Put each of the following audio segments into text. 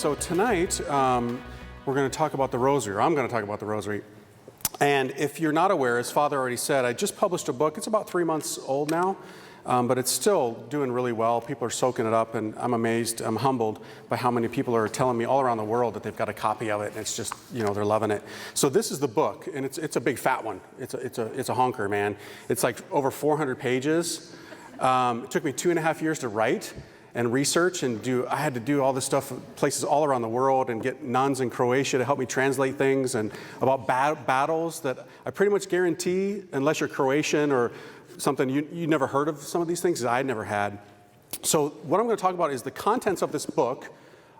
So tonight we're going to talk about the Rosary, or I'm going to talk about the Rosary. And if you're not aware, as Father already said, I just published a book. It's about 3 months old now, but it's still doing really well. People are soaking it up, and I'm amazed, I'm humbled by how many people are telling me all around the world that they've got a copy of it, and it's just, you know, they're loving it. So this is the book, and it's a big fat one. It's a honker, man. It's like over 400 pages. It took me 2.5 years to write and research and I had to do all this stuff places all around the world and get nuns in Croatia to help me translate things and about battles that I pretty much guarantee, unless you're Croatian or something, you never heard of some of these things that I never had. So what I'm going to talk about is the contents of this book,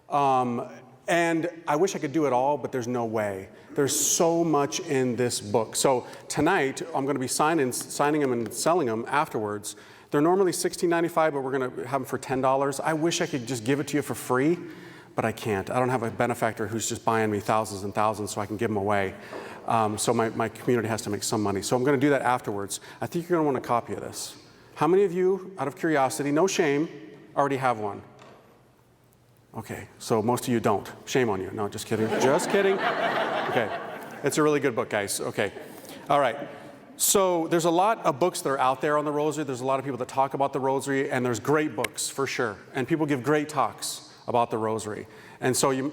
and I wish I could do it all, but there's no way. There's so much in this book. So tonight I'm going to be signing them and selling them afterwards. They're normally $16.95, but we're going to have them for $10. I wish I could just give it to you for free, but I can't. I don't have a benefactor who's just buying me thousands and thousands so I can give them away. So my community has to make some money. So I'm going to do that afterwards. I think you're going to want a copy of this. How many of you, out of curiosity, no shame, already have one? Okay, so most of you don't. Shame on you. No, just kidding. Just kidding. Okay, it's a really good book, guys. Okay, all right. So there's a lot of books that are out there on the Rosary. There's a lot of people that talk about the Rosary, and there's great books for sure. And people give great talks about the Rosary. And so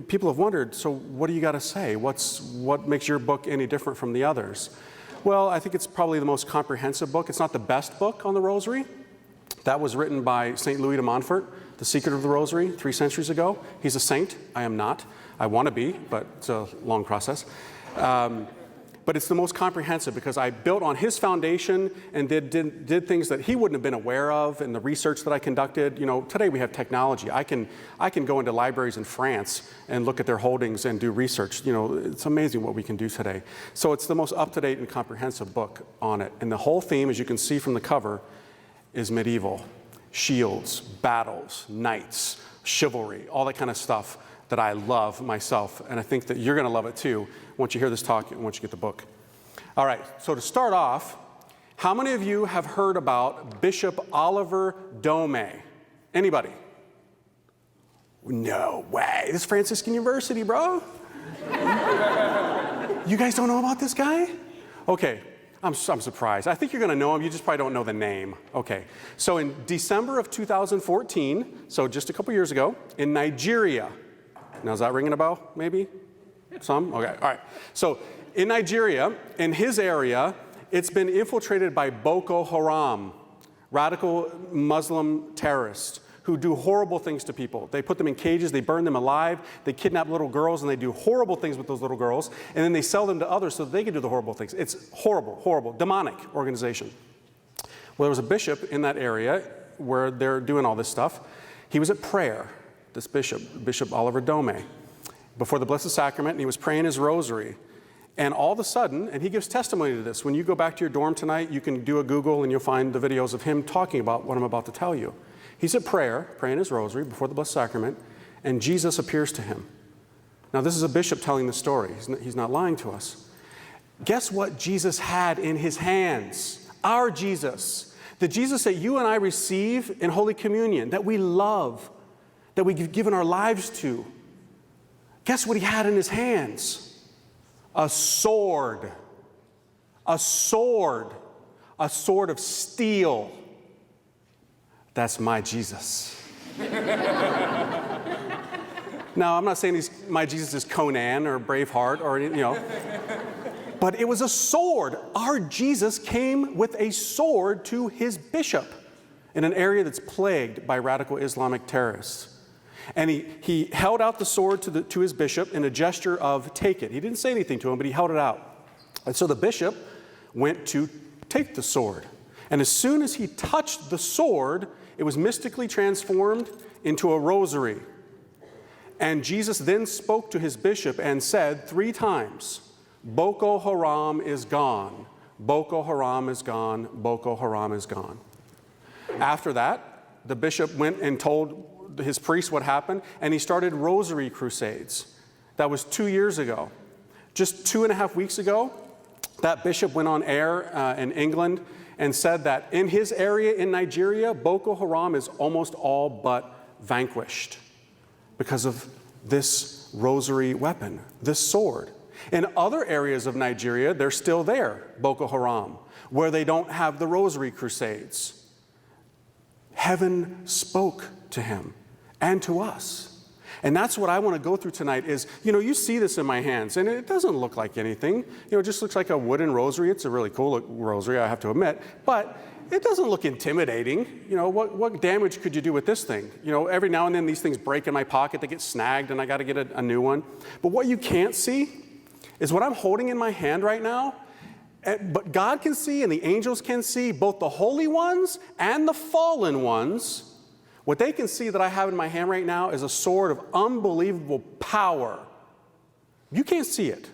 people have wondered, so what do you got to say? What makes your book any different from the others? Well, I think it's probably the most comprehensive book. It's not the best book on the Rosary. That was written by St. Louis de Montfort, The Secret of the Rosary, 3 centuries ago. He's a saint. I am not. I want to be, but it's a long process. But it's the most comprehensive because I built on his foundation and did things that he wouldn't have been aware of in the research that I conducted. You know, today we have technology. I can go into libraries in France and look at their holdings and do research. You know, it's amazing what we can do today. So it's the most up-to-date and comprehensive book on it. And the whole theme, as you can see from the cover, is medieval. Shields, battles, knights, chivalry, all that kind of stuff that I love myself, and I think that you're going to love it too once you hear this talk and once you get the book. All right, so to start off, how many of you have heard about Bishop Oliver Dome? Anybody? No way. This is Franciscan University, bro. You guys don't know about this guy? Okay, I'm surprised. I think you're going to know him. You just probably don't know the name. Okay, so in December of 2014, so just a couple years ago, in Nigeria. Now, is that ringing a bell, maybe? Some? Okay, all right. So in Nigeria, in his area, it's been infiltrated by Boko Haram, radical Muslim terrorists who do horrible things to people. They put them in cages, they burn them alive, they kidnap little girls, and they do horrible things with those little girls, and then they sell them to others so that they can do the horrible things. It's horrible, horrible, demonic organization. Well, there was a bishop in that area where they're doing all this stuff. He was at prayer. This Bishop Oliver Dome, before the Blessed Sacrament, and he was praying his rosary. And all of a sudden, and he gives testimony to this. When you go back to your dorm tonight, you can do a Google and you'll find the videos of him talking about what I'm about to tell you. He's at prayer, praying his rosary before the Blessed Sacrament, and Jesus appears to him. Now, this is a bishop telling the story. He's not lying to us. Guess what Jesus had in his hands? Our Jesus. The Jesus that you and I receive in Holy Communion, that we love, that we've given our lives to. Guess what he had in his hands? A sword. A sword. A sword of steel. That's my Jesus. Now, I'm not saying my Jesus is Conan or Braveheart or, you know, but it was a sword. Our Jesus came with a sword to his bishop in an area that's plagued by radical Islamic terrorists. And he held out the sword to his bishop in a gesture of take it. He didn't say anything to him, but he held it out. And so the bishop went to take the sword. And as soon as he touched the sword, it was mystically transformed into a rosary. And Jesus then spoke to his bishop and said 3 times, Boko Haram is gone. Boko Haram is gone. Boko Haram is gone. After that, the bishop went and told his priest what happened, and he started rosary crusades. That was 2 years ago. Just 2.5 weeks ago, that bishop went on air in England and said that in his area in Nigeria, Boko Haram is almost all but vanquished because of this rosary weapon, this sword. In other areas of Nigeria, they're still there, Boko Haram, where they don't have the rosary crusades. Heaven spoke to him and to us. And that's what I want to go through tonight is, you see this in my hands, and it doesn't look like anything. It just looks like a wooden rosary. It's a really cool rosary, I have to admit. But it doesn't look intimidating. What damage could you do with this thing? Every now and then these things break in my pocket. They get snagged, and I got to get a new one. But what you can't see is what I'm holding in my hand right now. But God can see, and the angels can see, both the holy ones and the fallen ones. What they can see that I have in my hand right now is a sword of unbelievable power. You can't see it,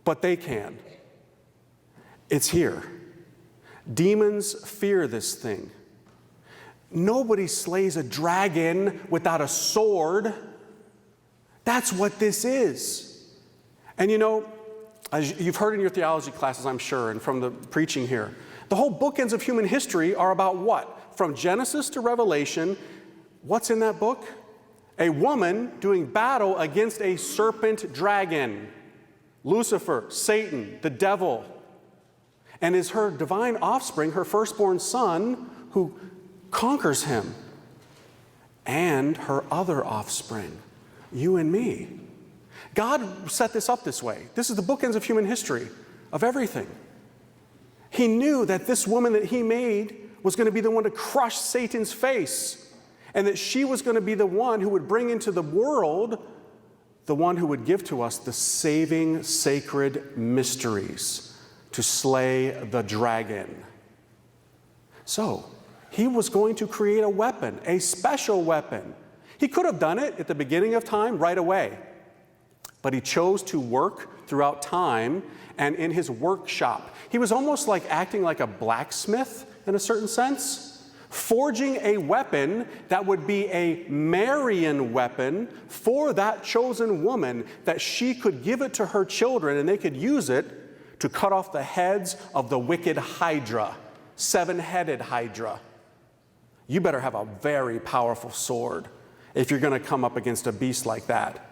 but they can. It's here. Demons fear this thing. Nobody slays a dragon without a sword. That's what this is. And as you've heard in your theology classes, I'm sure, and from the preaching here, the whole bookends of human history are about what? From Genesis to Revelation, what's in that book? A woman doing battle against a serpent dragon, Lucifer, Satan, the devil, and is her divine offspring, her firstborn son, who conquers him, and her other offspring, you and me. God set this up this way. This is the bookends of human history, of everything. He knew that this woman that he made was going to be the one to crush Satan's face, and that she was going to be the one who would bring into the world the one who would give to us the saving sacred mysteries to slay the dragon. So, he was going to create a weapon, a special weapon. He could have done it at the beginning of time right away. But he chose to work throughout time and in his workshop. He was almost like acting like a blacksmith in a certain sense, forging a weapon that would be a Marian weapon for that chosen woman, that she could give it to her children and they could use it to cut off the heads of the wicked Hydra, seven-headed Hydra. You better have a very powerful sword if you're going to come up against a beast like that.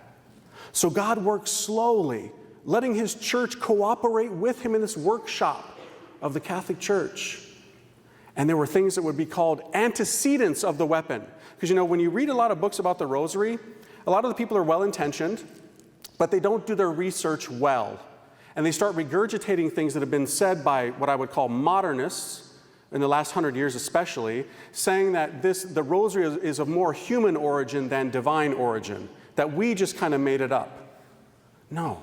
So God works slowly, letting his church cooperate with him in this workshop of the Catholic Church. And there were things that would be called antecedents of the weapon. Because when you read a lot of books about the Rosary, a lot of the people are well-intentioned, but they don't do their research well. And they start regurgitating things that have been said by what I would call modernists, in the last 100 years especially, saying that the Rosary is of more human origin than divine origin, that we just kind of made it up. No.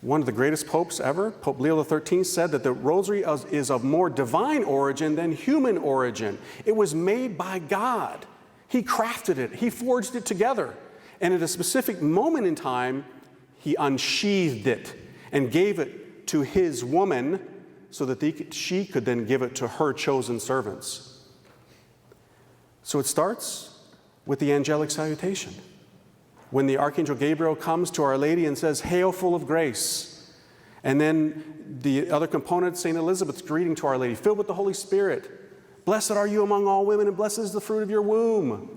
One of the greatest popes ever, Pope Leo XIII, said that the Rosary is of more divine origin than human origin. It was made by God. He crafted it. He forged it together. And at a specific moment in time, he unsheathed it and gave it to his woman so that she could then give it to her chosen servants. So it starts with the angelic salutation. When the Archangel Gabriel comes to Our Lady and says, "Hail, full of grace." And then the other component, St. Elizabeth's greeting to Our Lady, "Filled with the Holy Spirit. Blessed are you among all women, and blessed is the fruit of your womb."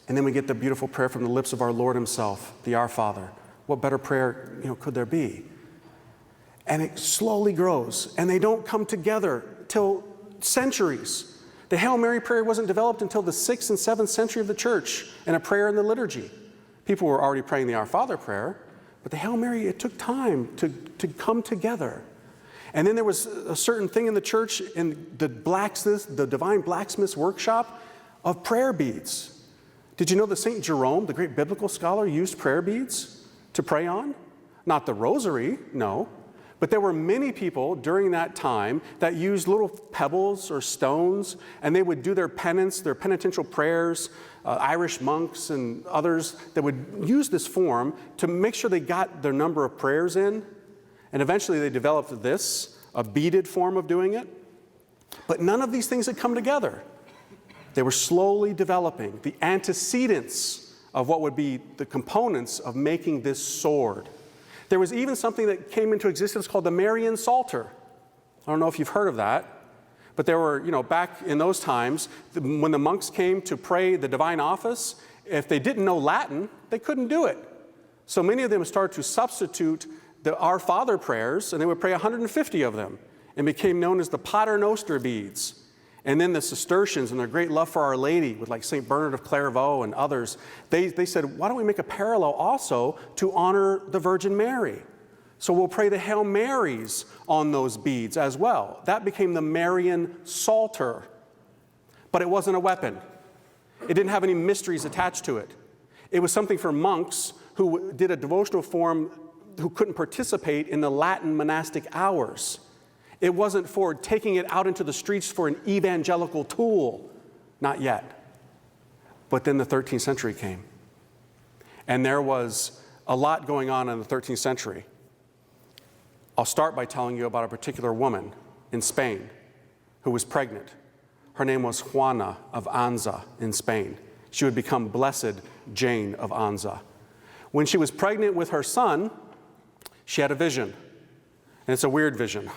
And then we get the beautiful prayer from the lips of our Lord himself, the Our Father. What better prayer, could there be? And it slowly grows, and they don't come together till centuries. The Hail Mary prayer wasn't developed until the 6th and 7th century of the church, and a prayer in the liturgy. People were already praying the Our Father prayer, but the Hail Mary, it took time to come together. And then there was a certain thing in the church, in the divine blacksmith's workshop, of prayer beads. Did you know that St. Jerome, the great biblical scholar, used prayer beads to pray on? Not the Rosary, no. But there were many people during that time that used little pebbles or stones, and they would do their penance, their penitential prayers. Irish monks and others that would use this form to make sure they got their number of prayers in. And eventually they developed a beaded form of doing it. But none of these things had come together. They were slowly developing the antecedents of what would be the components of making this sword. There was even something that came into existence called the Marian Psalter. I don't know if you've heard of that. But there were, back in those times, when the monks came to pray the divine office, if they didn't know Latin, they couldn't do it. So many of them started to substitute the Our Father prayers, and they would pray 150 of them, and became known as the Pater Noster beads. And then the Cistercians, and their great love for Our Lady, with like St. Bernard of Clairvaux and others, they said, why don't we make a parallel also to honor the Virgin Mary? So we'll pray the Hail Marys on those beads as well. That became the Marian Psalter. But it wasn't a weapon. It didn't have any mysteries attached to it. It was something for monks who did a devotional form who couldn't participate in the Latin monastic hours. It wasn't for taking it out into the streets for an evangelical tool. Not yet. But then the 13th century came. And there was a lot going on in the 13th century. I'll start by telling you about a particular woman in Spain who was pregnant. Her name was Juana of Anza in Spain. She would become Blessed Jane of Anza. When she was pregnant with her son, she had a vision. And it's a weird vision.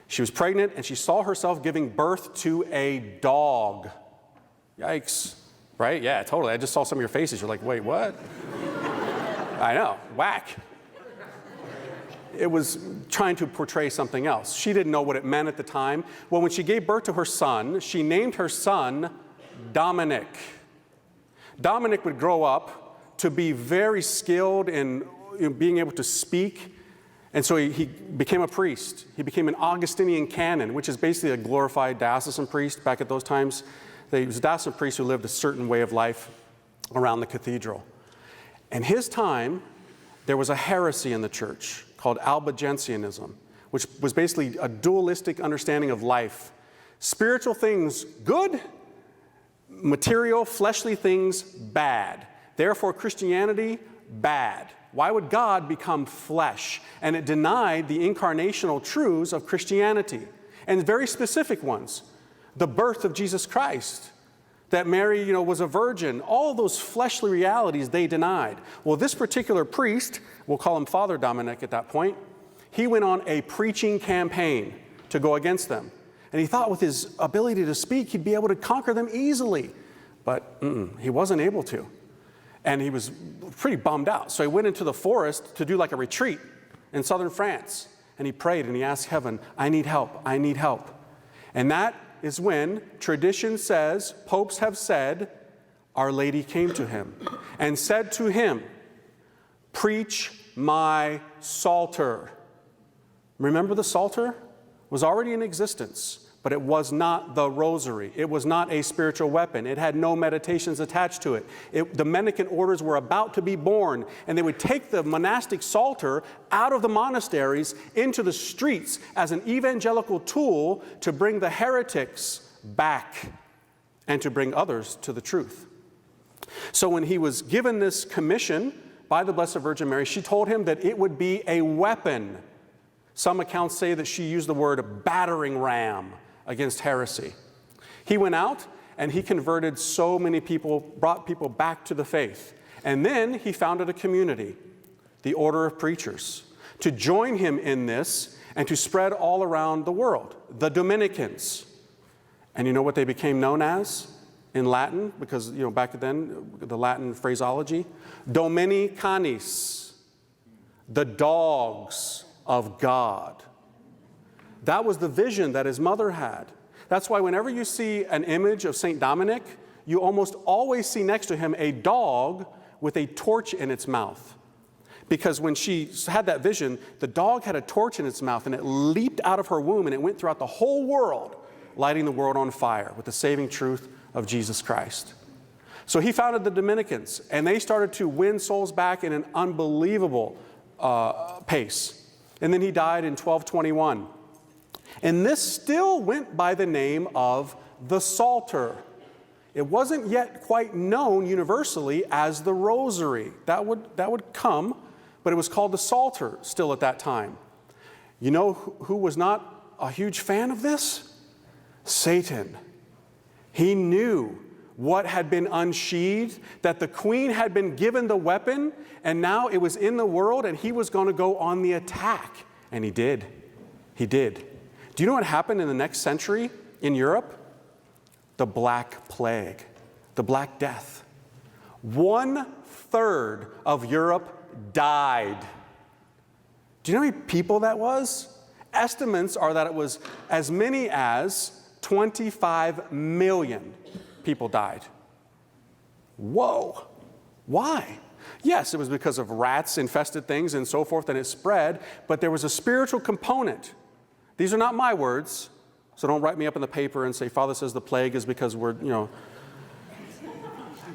She was pregnant and she saw herself giving birth to a dog. Yikes, right? Yeah, totally. I just saw some of your faces. You're like, wait, what? I know, whack. It was trying to portray something else. She didn't know what it meant at the time. Well, when she gave birth to her son, she named her son Dominic. Dominic would grow up to be very skilled in being able to speak. And so he became a priest. He became an Augustinian canon, which is basically a glorified diocesan priest back at those times. He was a diocesan priest who lived a certain way of life around the cathedral. In his time, there was a heresy in the church called Albigensianism, which was basically a dualistic understanding of life. Spiritual things, good. Material, fleshly things, bad. Therefore, Christianity, bad. Why would God become flesh? And it denied the incarnational truths of Christianity, and very specific ones. The birth of Jesus Christ, that Mary, was a virgin. All of those fleshly realities they denied. Well, this particular priest, we'll call him Father Dominic at that point, he went on a preaching campaign to go against them. And he thought with his ability to speak, he'd be able to conquer them easily. But he wasn't able to. And he was pretty bummed out. So he went into the forest to do like a retreat in southern France. And he prayed and he asked heaven, I need help, I need help. And that is when tradition says, popes have said, Our Lady came to him and said to him, preach my Psalter. Remember the Psalter? Was already in existence, but it was not the Rosary. It was not a spiritual weapon. It had no meditations attached to it. The mendicant orders were about to be born, and they would take the monastic Psalter out of the monasteries into the streets as an evangelical tool to bring the heretics back and to bring others to the truth. So when he was given this commission by the Blessed Virgin Mary, she told him that it would be a weapon. Some accounts say that she used the word battering ram against heresy. He went out and he converted so many people, brought people back to the faith. And then he founded a community, the Order of Preachers, to join him in this and to spread all around the world, the Dominicans. And you know what they became known as in Latin? Because, back then, the Latin phraseology, Dominicanis, the dogs of God. That was the vision that his mother had. That's why whenever you see an image of St. Dominic, you almost always see next to him a dog with a torch in its mouth. Because when she had that vision, the dog had a torch in its mouth and it leaped out of her womb and it went throughout the whole world, lighting the world on fire with the saving truth of Jesus Christ. So he founded the Dominicans, and they started to win souls back in an unbelievable pace. And then he died in 1221. And this still went by the name of the Psalter. It wasn't yet quite known universally as the Rosary. That would come, but it was called the Psalter still at that time. You know who was not a huge fan of this? Satan. He knew what had been unsheathed, that the queen had been given the weapon, and now it was in the world, and he was going to go on the attack. And he did. He did. Do you know what happened in the next century in Europe? The Black Plague, the Black Death. 1/3 of Europe died. Do you know how many people that was? Estimates are that it was as many as 25 million people died. Whoa. Why? Yes, it was because of rats infested things and so forth, and it spread, but there was a spiritual component. These are not my words, so don't write me up in the paper and say, Father says the plague is because we're,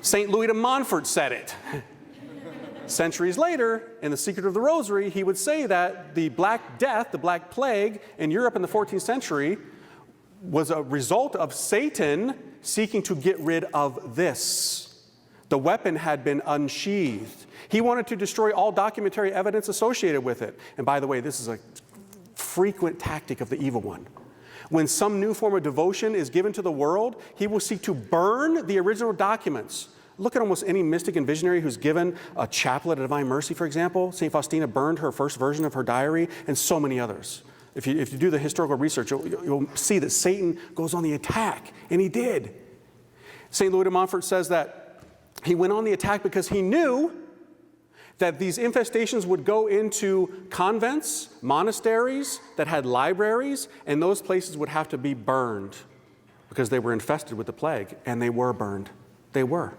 St. Louis de Montfort said it. Centuries later, in The Secret of the Rosary, he would say that the Black Death, the Black Plague in Europe in the 14th century was a result of Satan seeking to get rid of this. The weapon had been unsheathed. He wanted to destroy all documentary evidence associated with it. And by the way, this is a frequent tactic of the evil one. When some new form of devotion is given to the world, he will seek to burn the original documents. Look at almost any mystic and visionary who's given a chaplet of divine mercy, for example. St. Faustina burned her first version of her diary, and so many others. If you do the historical research, you'll see that Satan goes on the attack, and he did. St. Louis de Montfort says that he went on the attack because he knew that these infestations would go into convents, monasteries that had libraries, and those places would have to be burned because they were infested with the plague, and they were burned. They were.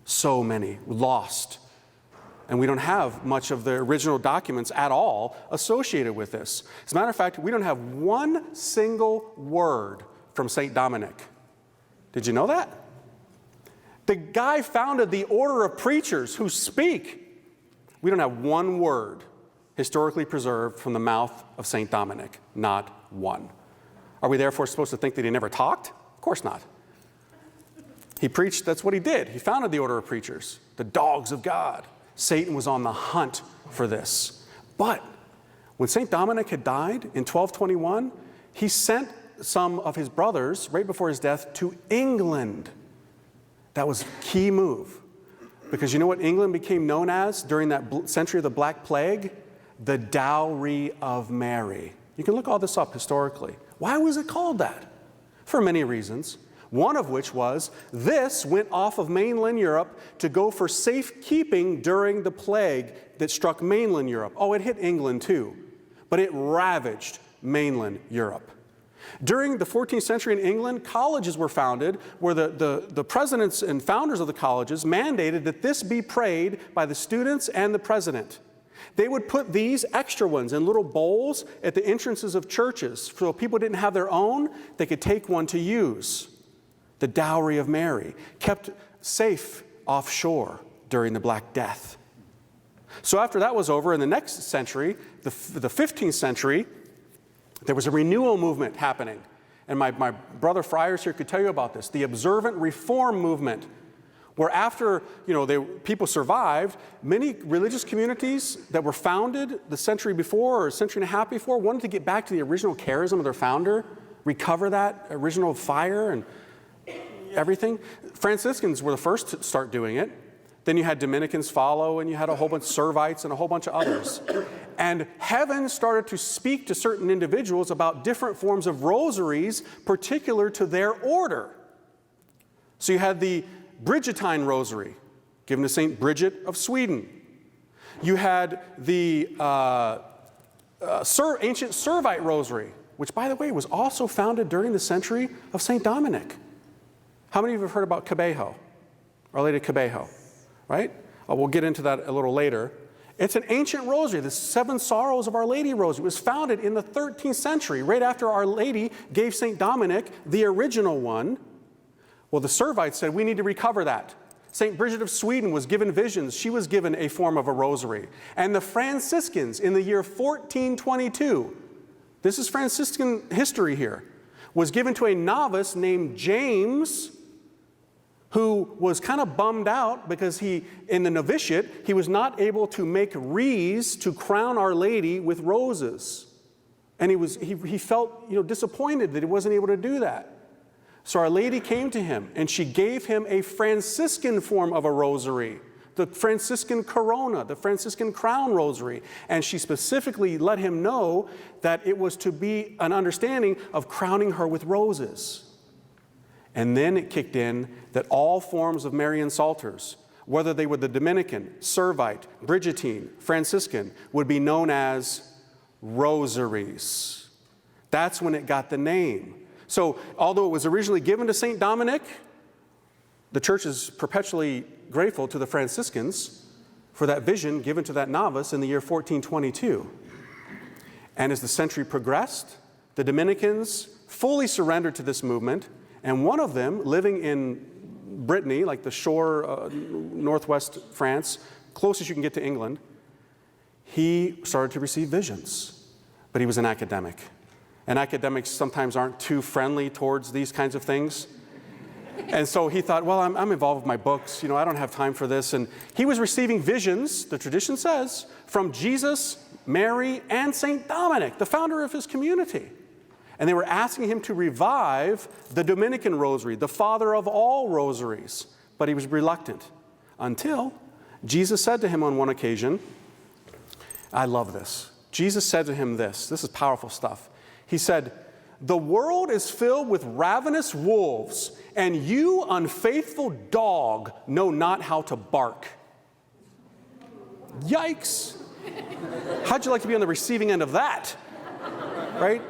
So many lost. And we don't have much of the original documents at all associated with this. As a matter of fact, we don't have one single word from St. Dominic. Did you know that? The guy founded the order of preachers who speak. We don't have one word historically preserved from the mouth of St. Dominic. Not one. Are we therefore supposed to think that he never talked? Of course not. He preached, that's what he did. He founded the order of preachers, the dogs of God. Satan was on the hunt for this. But when St. Dominic had died in 1221, he sent some of his brothers, right before his death, to England. That was a key move. Because you know what England became known as during that century of the Black Plague? The Dowry of Mary. You can look all this up historically. Why was it called that? For many reasons. One of which was this went off of mainland Europe to go for safekeeping during the plague that struck mainland Europe. Oh, it hit England too, but it ravaged mainland Europe. During the 14th century in England, colleges were founded where the presidents and founders of the colleges mandated that this be prayed by the students and the president. They would put these extra ones in little bowls at the entrances of churches, so if people didn't have their own, they could take one to use. The Dowry of Mary, kept safe offshore during the Black Death. So after that was over, in the next century, the 15th century, there was a renewal movement happening. And my brother friars here could tell you about this. The observant reform movement, where after people survived, many religious communities that were founded the century before or a century and a half before wanted to get back to the original charism of their founder, recover that original fire and everything. Franciscans were the first to start doing it. Then you had Dominicans follow, and you had a whole bunch of Servites and a whole bunch of others. And heaven started to speak to certain individuals about different forms of rosaries particular to their order. So you had the Bridgetine rosary, given to St. Bridget of Sweden. You had the ancient Servite rosary, which, by the way, was also founded during the century of St. Dominic. How many of you have heard about Cabello, Our Lady of Cabello, right? We'll get into that a little later. It's an ancient rosary, the Seven Sorrows of Our Lady rosary. It was founded in the 13th century, right after Our Lady gave St. Dominic the original one. Well, the Servites said, we need to recover that. St. Bridget of Sweden was given visions. She was given a form of a rosary. And the Franciscans in the year 1422, this is Franciscan history here, was given to a novice named James, who was kind of bummed out because in the novitiate, he was not able to make wreaths to crown Our Lady with roses. And he felt disappointed that he wasn't able to do that. So Our Lady came to him, and she gave him a Franciscan form of a rosary, the Franciscan corona, the Franciscan crown rosary. And she specifically let him know that it was to be an understanding of crowning her with roses. And then it kicked in that all forms of Marian Psalters whether they were the Dominican, Servite, Brigittine, Franciscan, would be known as rosaries. That's when it got the name. So although it was originally given to St. Dominic, the church is perpetually grateful to the Franciscans for that vision given to that novice in the year 1422. And as the century progressed, the Dominicans fully surrendered to this movement, and one of them, living in Brittany, like the shore, northwest France, closest you can get to England, he started to receive visions, but he was an academic. And academics sometimes aren't too friendly towards these kinds of things. And so he thought, well, I'm involved with my books, I don't have time for this. And he was receiving visions, the tradition says, from Jesus, Mary, and St. Dominic, the founder of his community. And they were asking him to revive the Dominican rosary, the father of all rosaries. But he was reluctant until Jesus said to him on one occasion, I love this. Jesus said to him this is powerful stuff. He said, the world is filled with ravenous wolves, and you, unfaithful dog, know not how to bark. Yikes. How'd you like to be on the receiving end of that? Right?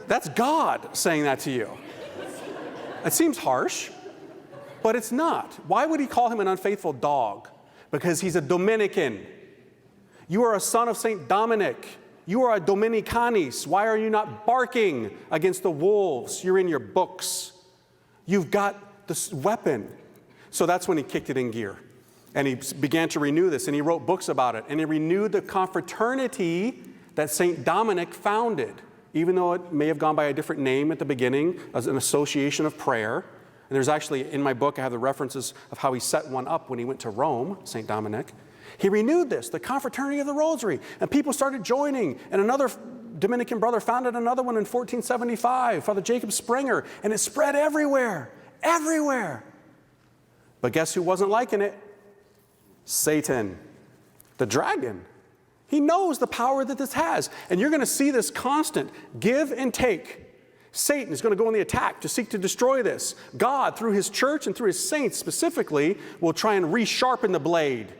That's God saying that to you. It seems harsh, but it's not. Why would he call him an unfaithful dog? Because he's a Dominican. You are a son of St. Dominic. You are a Dominicanis. Why are you not barking against the wolves? You're in your books. You've got this weapon. So that's when he kicked it in gear. And he began to renew this, and he wrote books about it. And he renewed the confraternity that St. Dominic founded, even though it may have gone by a different name at the beginning, as an association of prayer. And there's actually, in my book, I have the references of how he set one up when he went to Rome, St. Dominic. He renewed this, the confraternity of the Rosary, and people started joining. And another Dominican brother founded another one in 1475, Father Jacob Springer, and it spread everywhere, everywhere. But guess who wasn't liking it? Satan, the dragon. He knows the power that this has. And you're going to see this constant give and take. Satan is going to go on the attack to seek to destroy this. God, through his church and through his saints specifically, will try and resharpen the blade.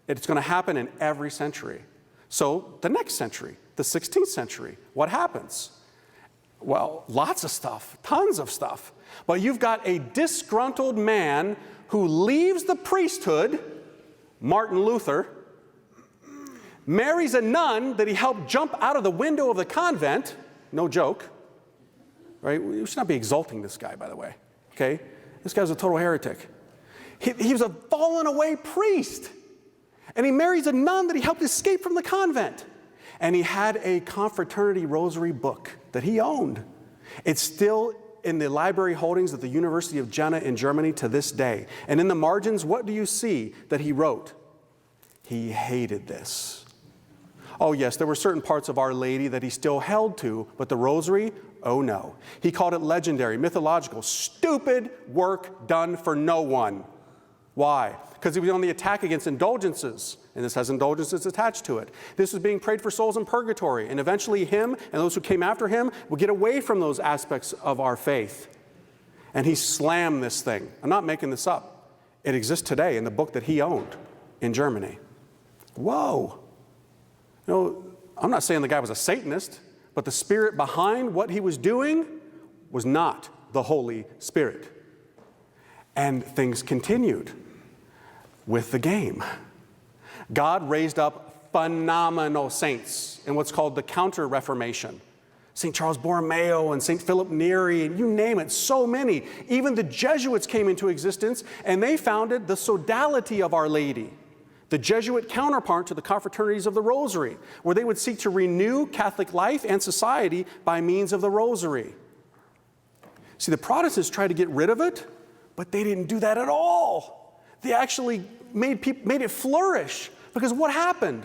It's going to happen in every century. So the next century, the 16th century, what happens? Well, lots of stuff, tons of stuff. But you've got a disgruntled man who leaves the priesthood, Martin Luther, marries a nun that he helped jump out of the window of the convent. No joke. Right? We should not be exalting this guy, by the way. Okay? This guy's a total heretic. He was a fallen away priest. And he marries a nun that he helped escape from the convent. And he had a confraternity rosary book that he owned. It's still in the library holdings at the University of Jena in Germany to this day. And in the margins, what do you see that he wrote? He hated this. Oh yes, there were certain parts of Our Lady that he still held to, but the rosary, oh no. He called it legendary, mythological, stupid work done for no one. Why? Because he was on the attack against indulgences, and this has indulgences attached to it. This was being prayed for souls in purgatory, and eventually him and those who came after him would get away from those aspects of our faith. And he slammed this thing. I'm not making this up. It exists today in the book that he owned in Germany. Whoa. I'm not saying the guy was a Satanist, but the spirit behind what he was doing was not the Holy Spirit. And things continued with the game. God raised up phenomenal saints in what's called the Counter-Reformation. St. Charles Borromeo and St. Philip Neri, and you name it, so many. Even the Jesuits came into existence, and they founded the Sodality of Our Lady, the Jesuit counterpart to the confraternities of the Rosary, where they would seek to renew Catholic life and society by means of the Rosary. See, the Protestants tried to get rid of it, but they didn't do that at all. They actually made it flourish. Because what happened?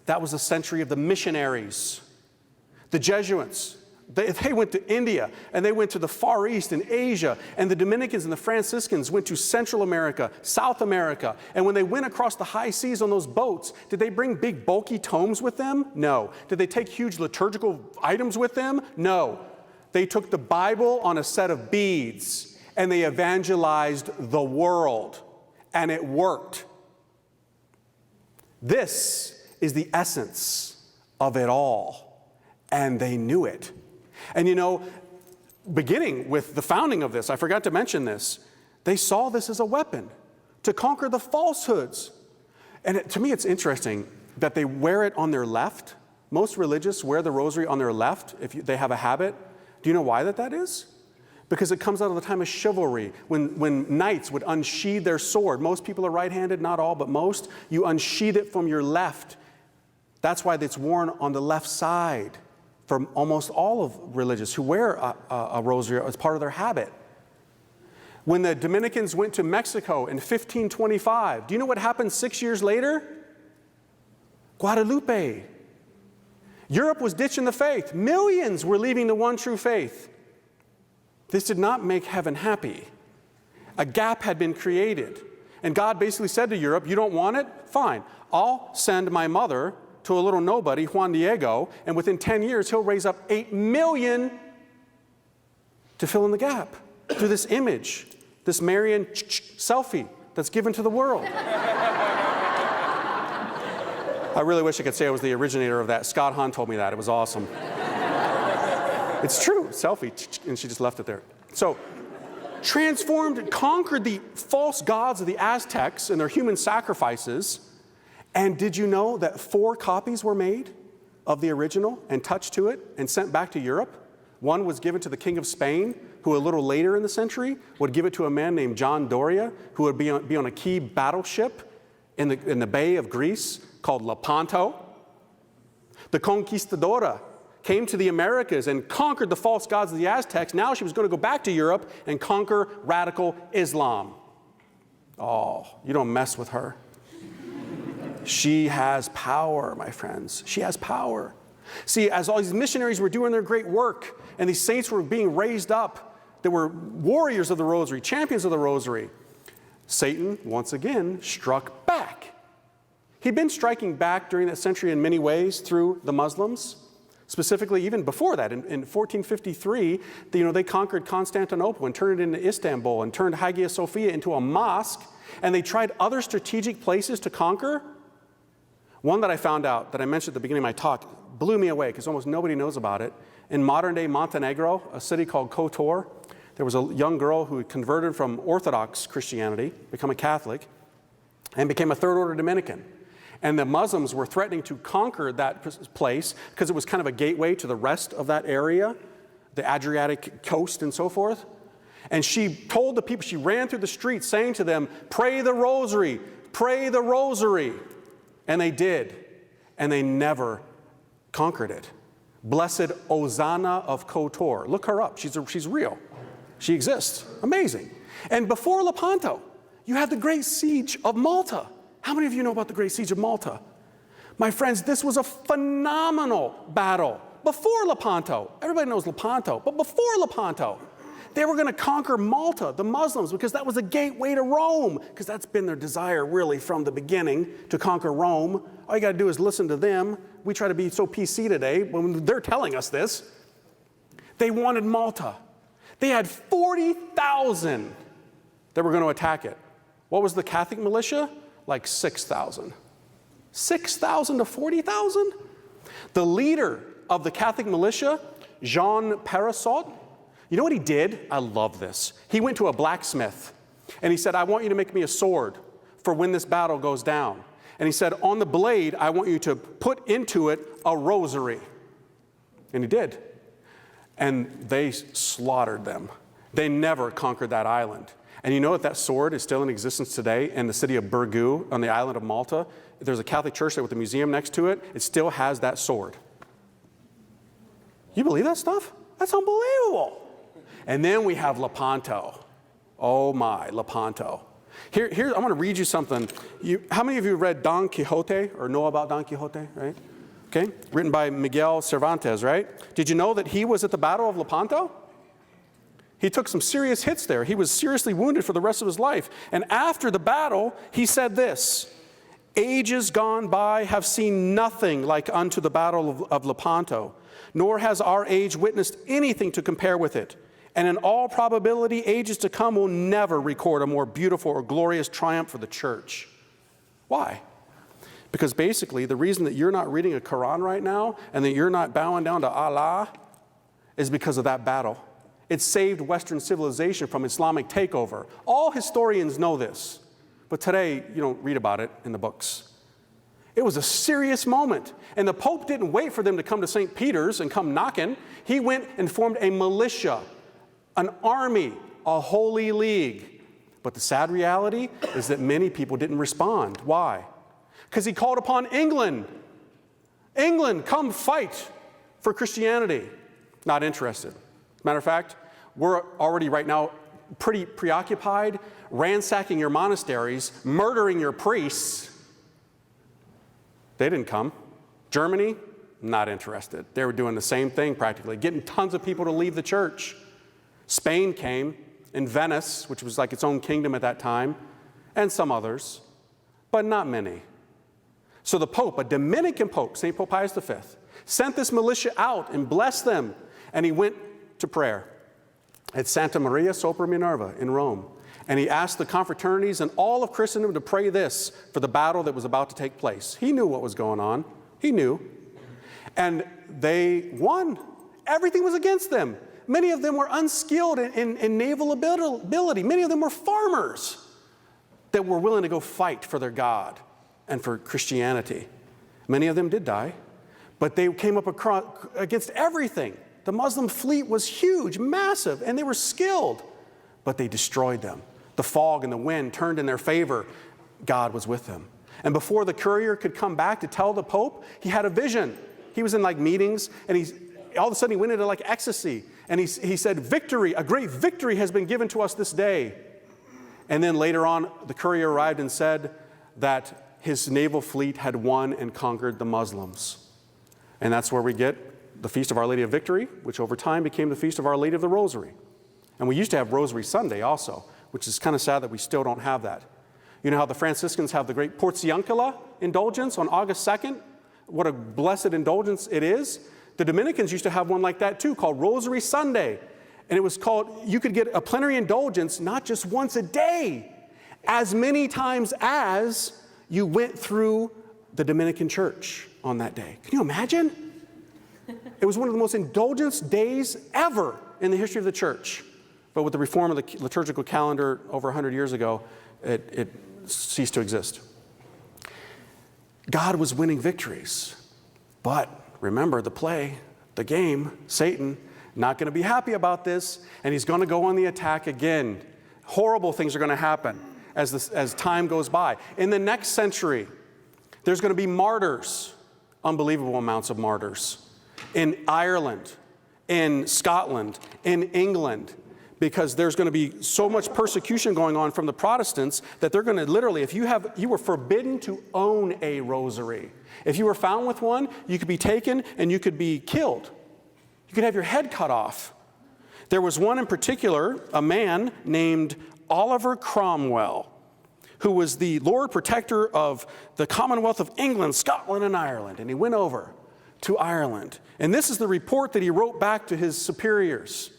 That was the century of the missionaries. The Jesuits, they went to India, and they went to the Far East and Asia, and the Dominicans and the Franciscans went to Central America, South America. And when they went across the high seas on those boats, did they bring big bulky tomes with them? No. Did they take huge liturgical items with them? No. They took the Bible on a set of beads, and they evangelized the world. and it worked. This is the essence of it all, and they knew it. And you know, beginning with the founding of this, I forgot to mention this, they saw this as a weapon to conquer the falsehoods. And to me, it's interesting that they wear it on their left. Most religious wear the rosary on their left if they have a habit. Do you know why that is? Because it comes out of the time of chivalry, when knights would unsheathe their sword. Most people are right-handed, not all, but most. You unsheathe it from your left. That's why it's worn on the left side for almost all of religious who wear a rosary as part of their habit. When the Dominicans went to Mexico in 1525, do you know what happened 6 years later? Guadalupe. Europe was ditching the faith. Millions were leaving the one true faith. This did not make heaven happy. A gap had been created. And God basically said to Europe, you don't want it? Fine. I'll send my mother to a little nobody, Juan Diego, and within 10 years, he'll raise up 8 million to fill in the gap through this image, this Marian selfie that's given to the world. I really wish I could say I was the originator of that. Scott Hahn told me that. It was awesome. It's true, selfie, and she just left it there. So, transformed, conquered the false gods of the Aztecs and their human sacrifices. And did you know that 4 copies were made of the original and touched to it and sent back to Europe? One was given to the King of Spain, who a little later in the century would give it to a man named John Doria, who would be on a key battleship in the Bay of Greece called Lepanto. The Conquistadora came to the Americas and conquered the false gods of the Aztecs. Now she was going to go back to Europe and conquer radical Islam. Oh, you don't mess with her. She has power, my friends. She has power. See, as all these missionaries were doing their great work and these saints were being raised up, there were warriors of the rosary, champions of the rosary. Satan, once again, struck back. He'd been striking back during that century in many ways through the Muslims. Specifically, even before that, in 1453, they conquered Constantinople and turned it into Istanbul and turned Hagia Sophia into a mosque, and they tried other strategic places to conquer. One that I found out, that I mentioned at the beginning of my talk, blew me away because almost nobody knows about it. In modern-day Montenegro, a city called Kotor, there was a young girl who had converted from Orthodox Christianity, become a Catholic, and became a third-order Dominican. And the Muslims were threatening to conquer that place because it was kind of a gateway to the rest of that area, the Adriatic coast and so forth. And she told the people, she ran through the streets saying to them, pray the rosary, pray the rosary. And they did. And they never conquered it. Blessed Ozana of Kotor. Look her up. She's real. She exists. Amazing. And before Lepanto, you have the Great Siege of Malta. How many of you know about the Great Siege of Malta? My friends, this was a phenomenal battle. Before Lepanto, everybody knows Lepanto, but before Lepanto, they were going to conquer Malta, the Muslims, because that was a gateway to Rome, because that's been their desire really from the beginning, to conquer Rome. All you got to do is listen to them. We try to be so PC today when they're telling us this. They wanted Malta. They had 40,000 that were going to attack it. What was the Catholic militia? Like 6,000. 6,000 to 40,000? The leader of the Catholic militia, Jean Parasot, you know what he did? I love this. He went to a blacksmith and he said, I want you to make me a sword for when this battle goes down. And he said, on the blade, I want you to put into it a rosary. And he did. And they slaughtered them. They never conquered that island. And you know that sword is still in existence today in the city of Burgoo on the island of Malta. There's a Catholic church there with a museum next to it. It still has that sword. You believe that stuff? That's unbelievable. And then we have Lepanto. Oh my, Lepanto. Here, I want to read you something. How many of you read Don Quixote or know about Don Quixote, right? Okay, written by Miguel Cervantes, right? Did you know that he was at the Battle of Lepanto? He took some serious hits there. He was seriously wounded for the rest of his life. And after the battle, he said this, ages gone by have seen nothing like unto the battle of Lepanto, nor has our age witnessed anything to compare with it. And in all probability, ages to come will never record a more beautiful or glorious triumph for the church. Why? Because basically, the reason that you're not reading a Quran right now and that you're not bowing down to Allah is because of that battle. It saved Western civilization from Islamic takeover. All historians know this, but today you don't read about it in the books. It was a serious moment, and the Pope didn't wait for them to come to St. Peter's and come knocking. He went and formed a militia, an army, a holy league. But the sad reality is that many people didn't respond. Why? Because he called upon England. England, come fight for Christianity. Not interested. Matter of fact, we're already right now pretty preoccupied, ransacking your monasteries, murdering your priests. They didn't come. Germany, not interested. They were doing the same thing practically, getting tons of people to leave the church. Spain came, in Venice, which was like its own kingdom at that time, and some others, but not many. So the Pope, a Dominican Pope, St. Pope Pius V, sent this militia out and blessed them, and he went to prayer at Santa Maria sopra Minerva in Rome. And he asked the confraternities and all of Christendom to pray this for the battle that was about to take place. He knew what was going on. He knew. And they won. Everything was against them. Many of them were unskilled in naval ability. Many of them were farmers that were willing to go fight for their God and for Christianity. Many of them did die, but they came up against everything. The Muslim fleet was huge, massive, and they were skilled, but they destroyed them. The fog and the wind turned in their favor. God was with them. And before the courier could come back to tell the Pope, he had a vision. He was in like meetings, and all of a sudden he went into like ecstasy. And he said, victory, a great victory has been given to us this day. And then later on, the courier arrived and said that his naval fleet had won and conquered the Muslims. And that's where we get the Feast of Our Lady of Victory, which over time became the Feast of Our Lady of the Rosary. And we used to have Rosary Sunday also, which is kind of sad that we still don't have that. You know how the Franciscans have the great Porciuncula indulgence on August 2nd? What a blessed indulgence it is. The Dominicans used to have one like that too, called Rosary Sunday. And it was called, you could get a plenary indulgence not just once a day, as many times as you went through the Dominican church on that day. Can you imagine? It was one of the most indulgence days ever in the history of the church. But with the reform of the liturgical calendar over 100 years ago, it ceased to exist. God was winning victories. But remember the play, the game, Satan, not going to be happy about this, and he's going to go on the attack again. Horrible things are going to happen as time goes by. In the next century, there's going to be martyrs, unbelievable amounts of martyrs, in Ireland, in Scotland, in England, because there's going to be so much persecution going on from the Protestants that they're going to literally, if you were forbidden to own a rosary. If you were found with one, you could be taken and you could be killed. You could have your head cut off. There was one in particular, a man named Oliver Cromwell, who was the Lord Protector of the Commonwealth of England, Scotland, and Ireland. And he went over to Ireland. And this is the report that he wrote back to his superiors.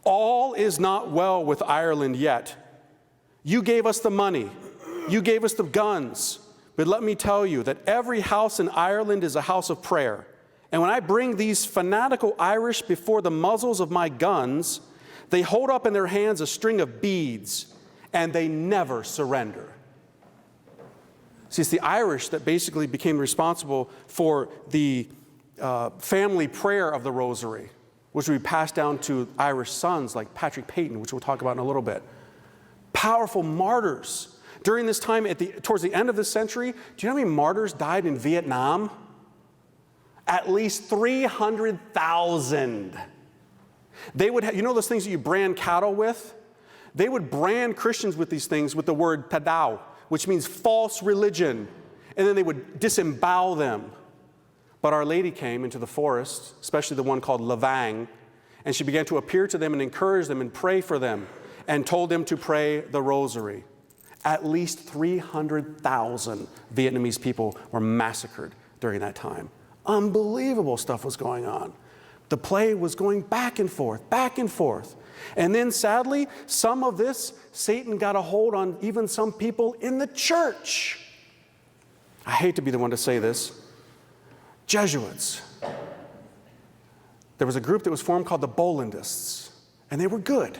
All is not well with Ireland yet. You gave us the money. You gave us the guns. But let me tell you that every house in Ireland is a house of prayer. And when I bring these fanatical Irish before the muzzles of my guns, they hold up in their hands a string of beads, and they never surrender. See, it's the Irish that basically became responsible for the family prayer of the Rosary, which we passed down to Irish sons like Patrick Peyton, which we'll talk about in a little bit. Powerful martyrs. During this time, towards the end of this century, do you know how many martyrs died in Vietnam? At least 300,000. They would have, you know those things that you brand cattle with? They would brand Christians with these things with the word tadao, which means false religion. And then they would disembowel them. But Our Lady came into the forest, especially the one called Lavang, and she began to appear to them and encourage them and pray for them and told them to pray the Rosary. At least 300,000 Vietnamese people were massacred during that time. Unbelievable stuff was going on. The play was going back and forth, back and forth. And then sadly, some of this, Satan got a hold on even some people in the church. I hate to be the one to say this. Jesuits. There was a group that was formed called the Bollandists, and they were good.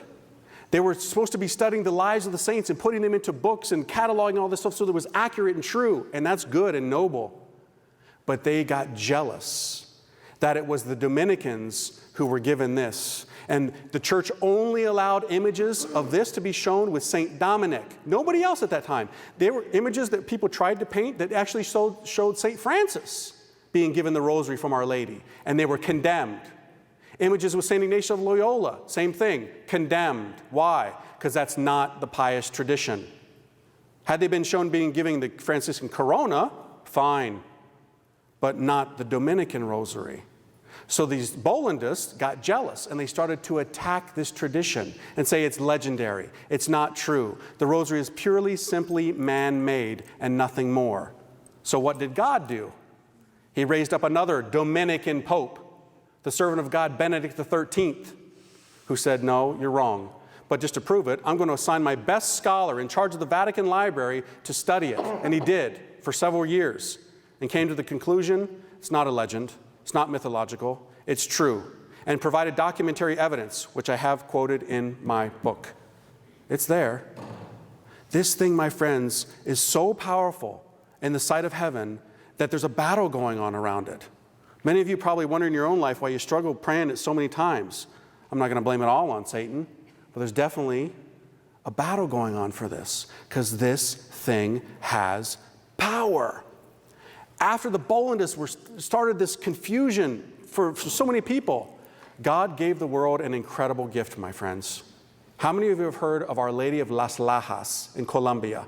They were supposed to be studying the lives of the saints and putting them into books and cataloging all this stuff so that it was accurate and true, and that's good and noble. But they got jealous that it was the Dominicans who were given this. And the church only allowed images of this to be shown with St. Dominic. Nobody else at that time. They were images that people tried to paint that actually showed St. Francis being given the rosary from Our Lady, and they were condemned. Images with St. Ignatius of Loyola, same thing, condemned. Why? Because that's not the pious tradition. Had they been shown giving the Franciscan corona, fine, but not the Dominican rosary. So these Bollandists got jealous, and they started to attack this tradition and say it's legendary, it's not true. The rosary is purely, simply man-made and nothing more. So what did God do? He raised up another Dominican pope, the servant of God, Benedict XIII, who said, no, you're wrong. But just to prove it, I'm going to assign my best scholar in charge of the Vatican Library to study it. And he did for several years and came to the conclusion, it's not a legend, it's not mythological, it's true, and provided documentary evidence, which I have quoted in my book. It's there. This thing, my friends, is so powerful in the sight of heaven that there's a battle going on around it. Many of you probably wonder in your own life why you struggle praying it so many times. I'm not going to blame it all on Satan, but there's definitely a battle going on for this, because this thing has power. After the Bollandists started this confusion for so many people, God gave the world an incredible gift, my friends. How many of you have heard of Our Lady of Las Lajas in Colombia?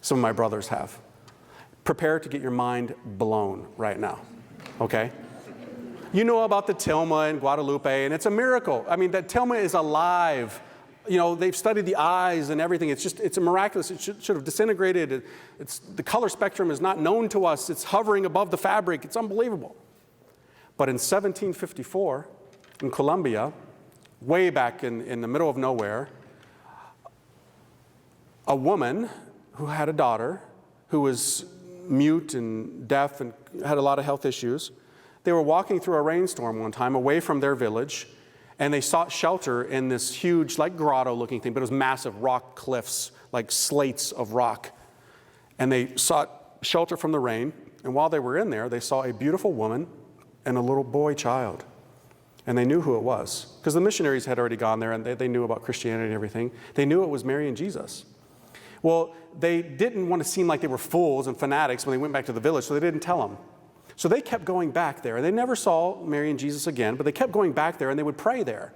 Some of my brothers have. Prepare to get your mind blown right now, okay? You know about the tilma in Guadalupe, and it's a miracle. I mean, that tilma is alive. You know, they've studied the eyes and everything. It's a miraculous. It should have disintegrated. The color spectrum is not known to us. It's hovering above the fabric. It's unbelievable. But in 1754, in Colombia, way back in the middle of nowhere, a woman who had a daughter who was mute and deaf and had a lot of health issues, they were walking through a rainstorm one time away from their village, and they sought shelter in this huge, like grotto-looking thing, but it was massive rock cliffs, like slates of rock. And they sought shelter from the rain, and while they were in there, they saw a beautiful woman and a little boy child. And they knew who it was, because the missionaries had already gone there, and they knew about Christianity and everything. They knew it was Mary and Jesus. Well, they didn't want to seem like they were fools and fanatics when they went back to the village, so they didn't tell them. So they kept going back there, and they never saw Mary and Jesus again, but they kept going back there, and they would pray there.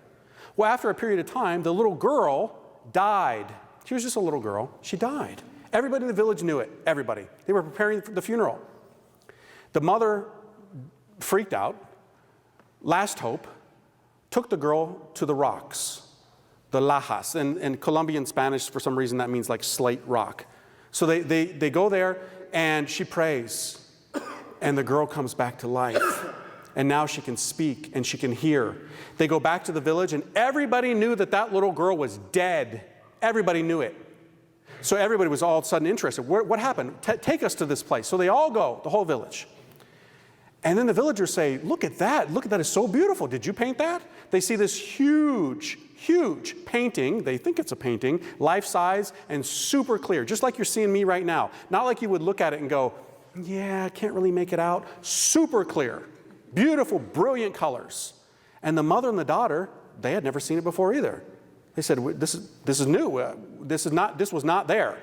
Well, after a period of time, the little girl died. She was just a little girl. She died. Everybody in the village knew it, everybody. They were preparing for the funeral. The mother freaked out, last hope, took the girl to the rocks, the lajas. In Colombian Spanish, for some reason, that means like slate rock. So they go there, and she prays. And the girl comes back to life. And now she can speak and she can hear. They go back to the village, and everybody knew that that little girl was dead. Everybody knew it. So everybody was all of a sudden interested. What happened? Take us to this place. So they all go, the whole village. And then the villagers say, look at that. Look at that. It's so beautiful. Did you paint that? They see this huge, huge painting. They think it's a painting, life-size and super clear, just like you're seeing me right now. Not like you would look at it and go, yeah, I can't really make it out. Super clear, beautiful, brilliant colors. And the mother and the daughter, they had never seen it before either. They said, this is new. This was not there.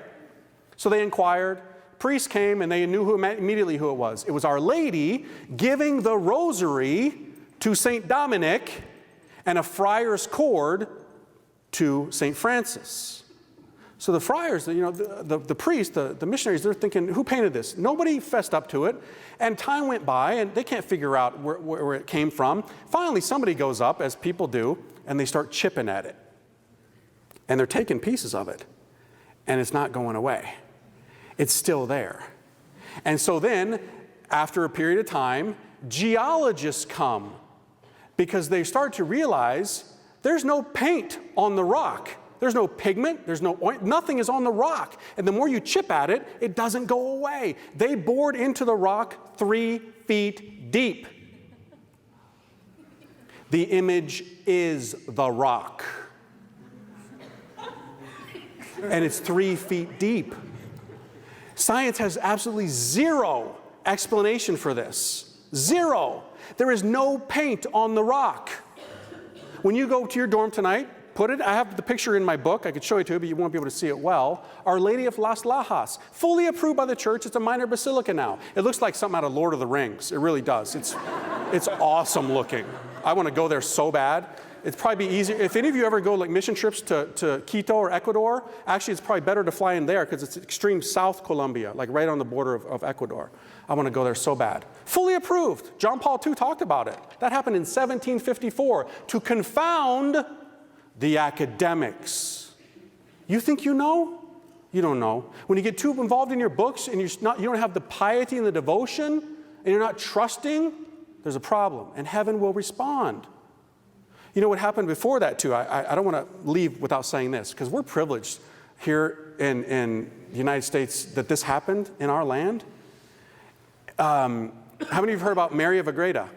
So they inquired. Priests came, and they knew immediately who it was. It was Our Lady giving the rosary to St. Dominic and a friar's cord to St. Francis. So the friars, the priests, the missionaries, they're thinking, who painted this? Nobody fessed up to it. And time went by, and they can't figure out where it came from. Finally, somebody goes up, as people do, and they start chipping at it. And they're taking pieces of it. And it's not going away. It's still there. And so then, after a period of time, geologists come. because they started to realize there's no paint on the rock. There's no pigment, there's no oil, nothing is on the rock. And the more you chip at it, it doesn't go away. They bored into the rock 3 feet deep. The image is the rock. And it's 3 feet deep. Science has absolutely zero explanation for this. Zero. There is no paint on the rock. When you go to your dorm tonight, I have the picture in my book. I could show it to you, but you won't be able to see it well. Our Lady of Las Lajas, fully approved by the church. It's a minor basilica now. It looks like something out of Lord of the Rings. It really does. It's awesome looking. I want to go there so bad. It's probably easier. If any of you ever go like mission trips to Quito or Ecuador, actually it's probably better to fly in there because it's extreme South Colombia, like right on the border of Ecuador. I want to go there so bad. Fully approved. John Paul II talked about it. That happened in 1754 to confound the academics. You think you know? You don't know. When you get too involved in your books and you don't have the piety and the devotion and you're not trusting, there's a problem and heaven will respond. You know what happened before that too? I don't want to leave without saying this because we're privileged here in the United States that this happened in our land. How many of you have heard about Mary of Agreda?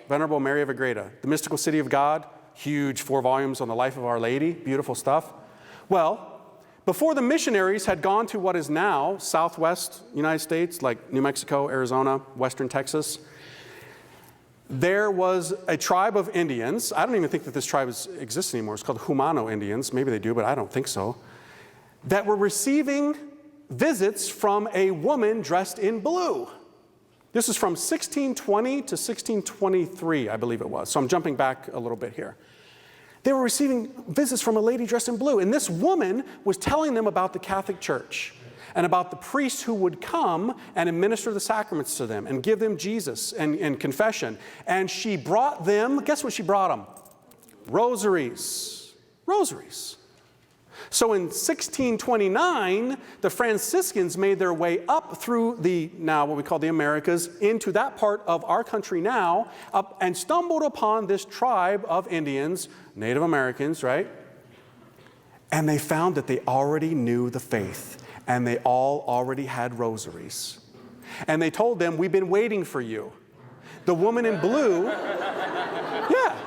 Venerable Mary of Agreda, the mystical city of God, huge 4 volumes on the life of Our Lady, beautiful stuff. Well, before the missionaries had gone to what is now Southwest United States, like New Mexico, Arizona, Western Texas, there was a tribe of Indians. I don't even think that this tribe exists anymore. It's called Humano Indians. Maybe they do, but I don't think so. That were receiving visits from a woman dressed in blue. This is from 1620 to 1623, I believe it was. So I'm jumping back a little bit here. They were receiving visits from a lady dressed in blue. And this woman was telling them about the Catholic Church and about the priests who would come and administer the sacraments to them and give them Jesus and confession. And she brought them, guess what she brought them? Rosaries. Rosaries. So in 1629, the Franciscans made their way up through now what we call the Americas, into that part of our country now, up and stumbled upon this tribe of Indians, Native Americans, right? And they found that they already knew the faith, and they all already had rosaries. And they told them, we've been waiting for you. The woman in blue, yeah.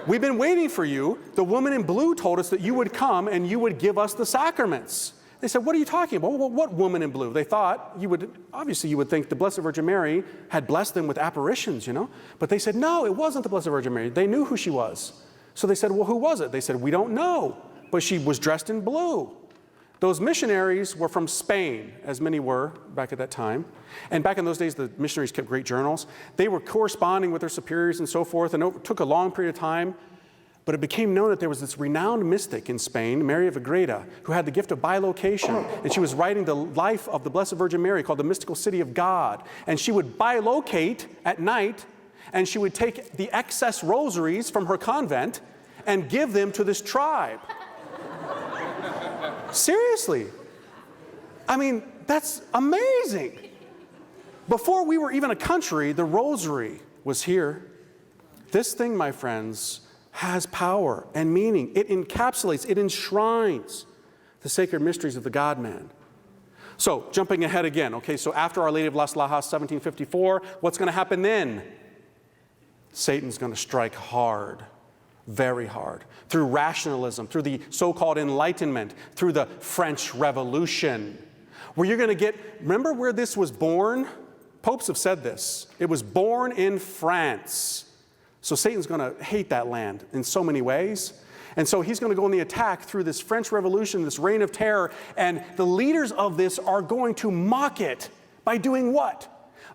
We've been waiting for you. The woman in blue told us that you would come and you would give us the sacraments. They said, what are you talking about? Well, what woman in blue? They thought obviously you would think the Blessed Virgin Mary had blessed them with apparitions, you know? But they said, no, it wasn't the Blessed Virgin Mary. They knew who she was. So they said, well, who was it? They said, we don't know. But she was dressed in blue. Those missionaries were from Spain, as many were back at that time. And back in those days, the missionaries kept great journals. They were corresponding with their superiors and so forth, and it took a long period of time. But it became known that there was this renowned mystic in Spain, Mary of Agreda, who had the gift of bilocation. And she was writing the life of the Blessed Virgin Mary called the Mystical City of God. And she would bilocate at night, and she would take the excess rosaries from her convent and give them to this tribe. Seriously. I mean, that's amazing. Before we were even a country, the rosary was here. This thing, my friends, has power and meaning. It encapsulates, it enshrines the sacred mysteries of the God-man. So, jumping ahead again, okay, so after Our Lady of Las Lajas, 1754, what's going to happen then? Satan's going to strike hard. Very hard. Through rationalism, through the so-called Enlightenment, through the French Revolution, where you're going to get, remember where this was born? Popes have said this. It was born in France. So Satan's going to hate that land in so many ways. And so he's going to go on the attack through this French Revolution, this reign of terror, and the leaders of this are going to mock it by doing what?